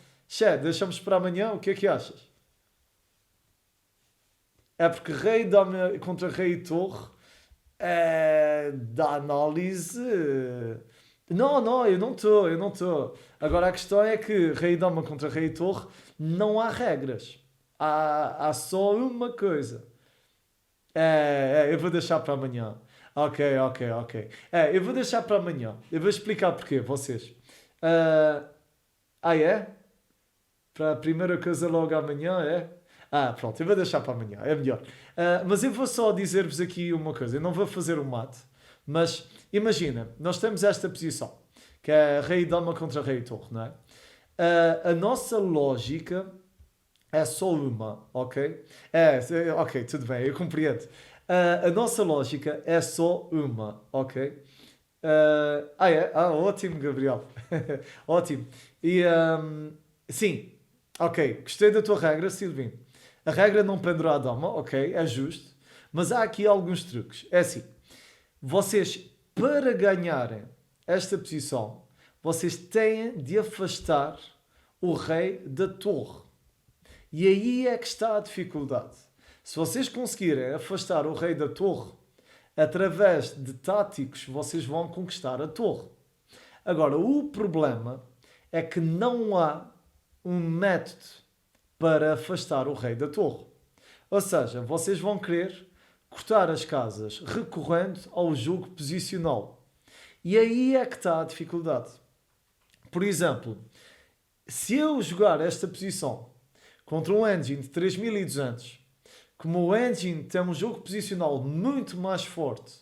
Deixamos para amanhã, o que é que achas? É porque rei dama contra rei e torre da análise. Não, eu não estou. Agora a questão é que rei dama contra rei e torre não há regras. Há só uma coisa. Eu vou deixar para amanhã. Ok. Eu vou deixar para amanhã. Eu vou explicar porquê, vocês. É? Para a primeira coisa logo amanhã, é? Pronto, eu vou deixar para amanhã, é melhor. Mas eu vou só dizer-vos aqui uma coisa, eu não vou fazer um mate, mas imagina, nós temos esta posição, que é rei e dama contra rei e torre, não é? A nossa lógica é só uma, ok? Ok, tudo bem, eu compreendo. A nossa lógica é só uma, ok? Ótimo, Gabriel. Ótimo. E, sim, ok, gostei da tua regra, Silvinho. A regra não pendurar a dama, ok, é justo. Mas há aqui alguns truques. É assim, vocês, para ganharem esta posição, vocês têm de afastar o rei da torre. E aí é que está a dificuldade. Se vocês conseguirem afastar o rei da torre, através de táticos, vocês vão conquistar a torre. Agora, o problema é que não há um método para afastar o rei da torre. Ou seja, vocês vão querer cortar as casas recorrendo ao jogo posicional. E aí é que está a dificuldade. Por exemplo, se eu jogar esta posição contra um engine de 3200, como o engine tem um jogo posicional muito mais forte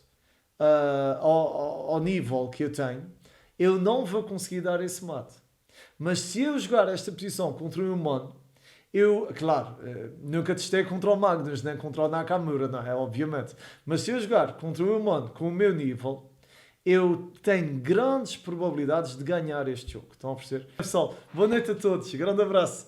ao nível que eu tenho, eu não vou conseguir dar esse mate. Mas se eu jogar esta posição contra um humano, nunca testei contra o Magnus, nem contra o Nakamura, não é? Obviamente. Mas se eu jogar contra um humano com o meu nível, eu tenho grandes probabilidades de ganhar este jogo. Estão a perceber? Pessoal, boa noite a todos. Grande abraço.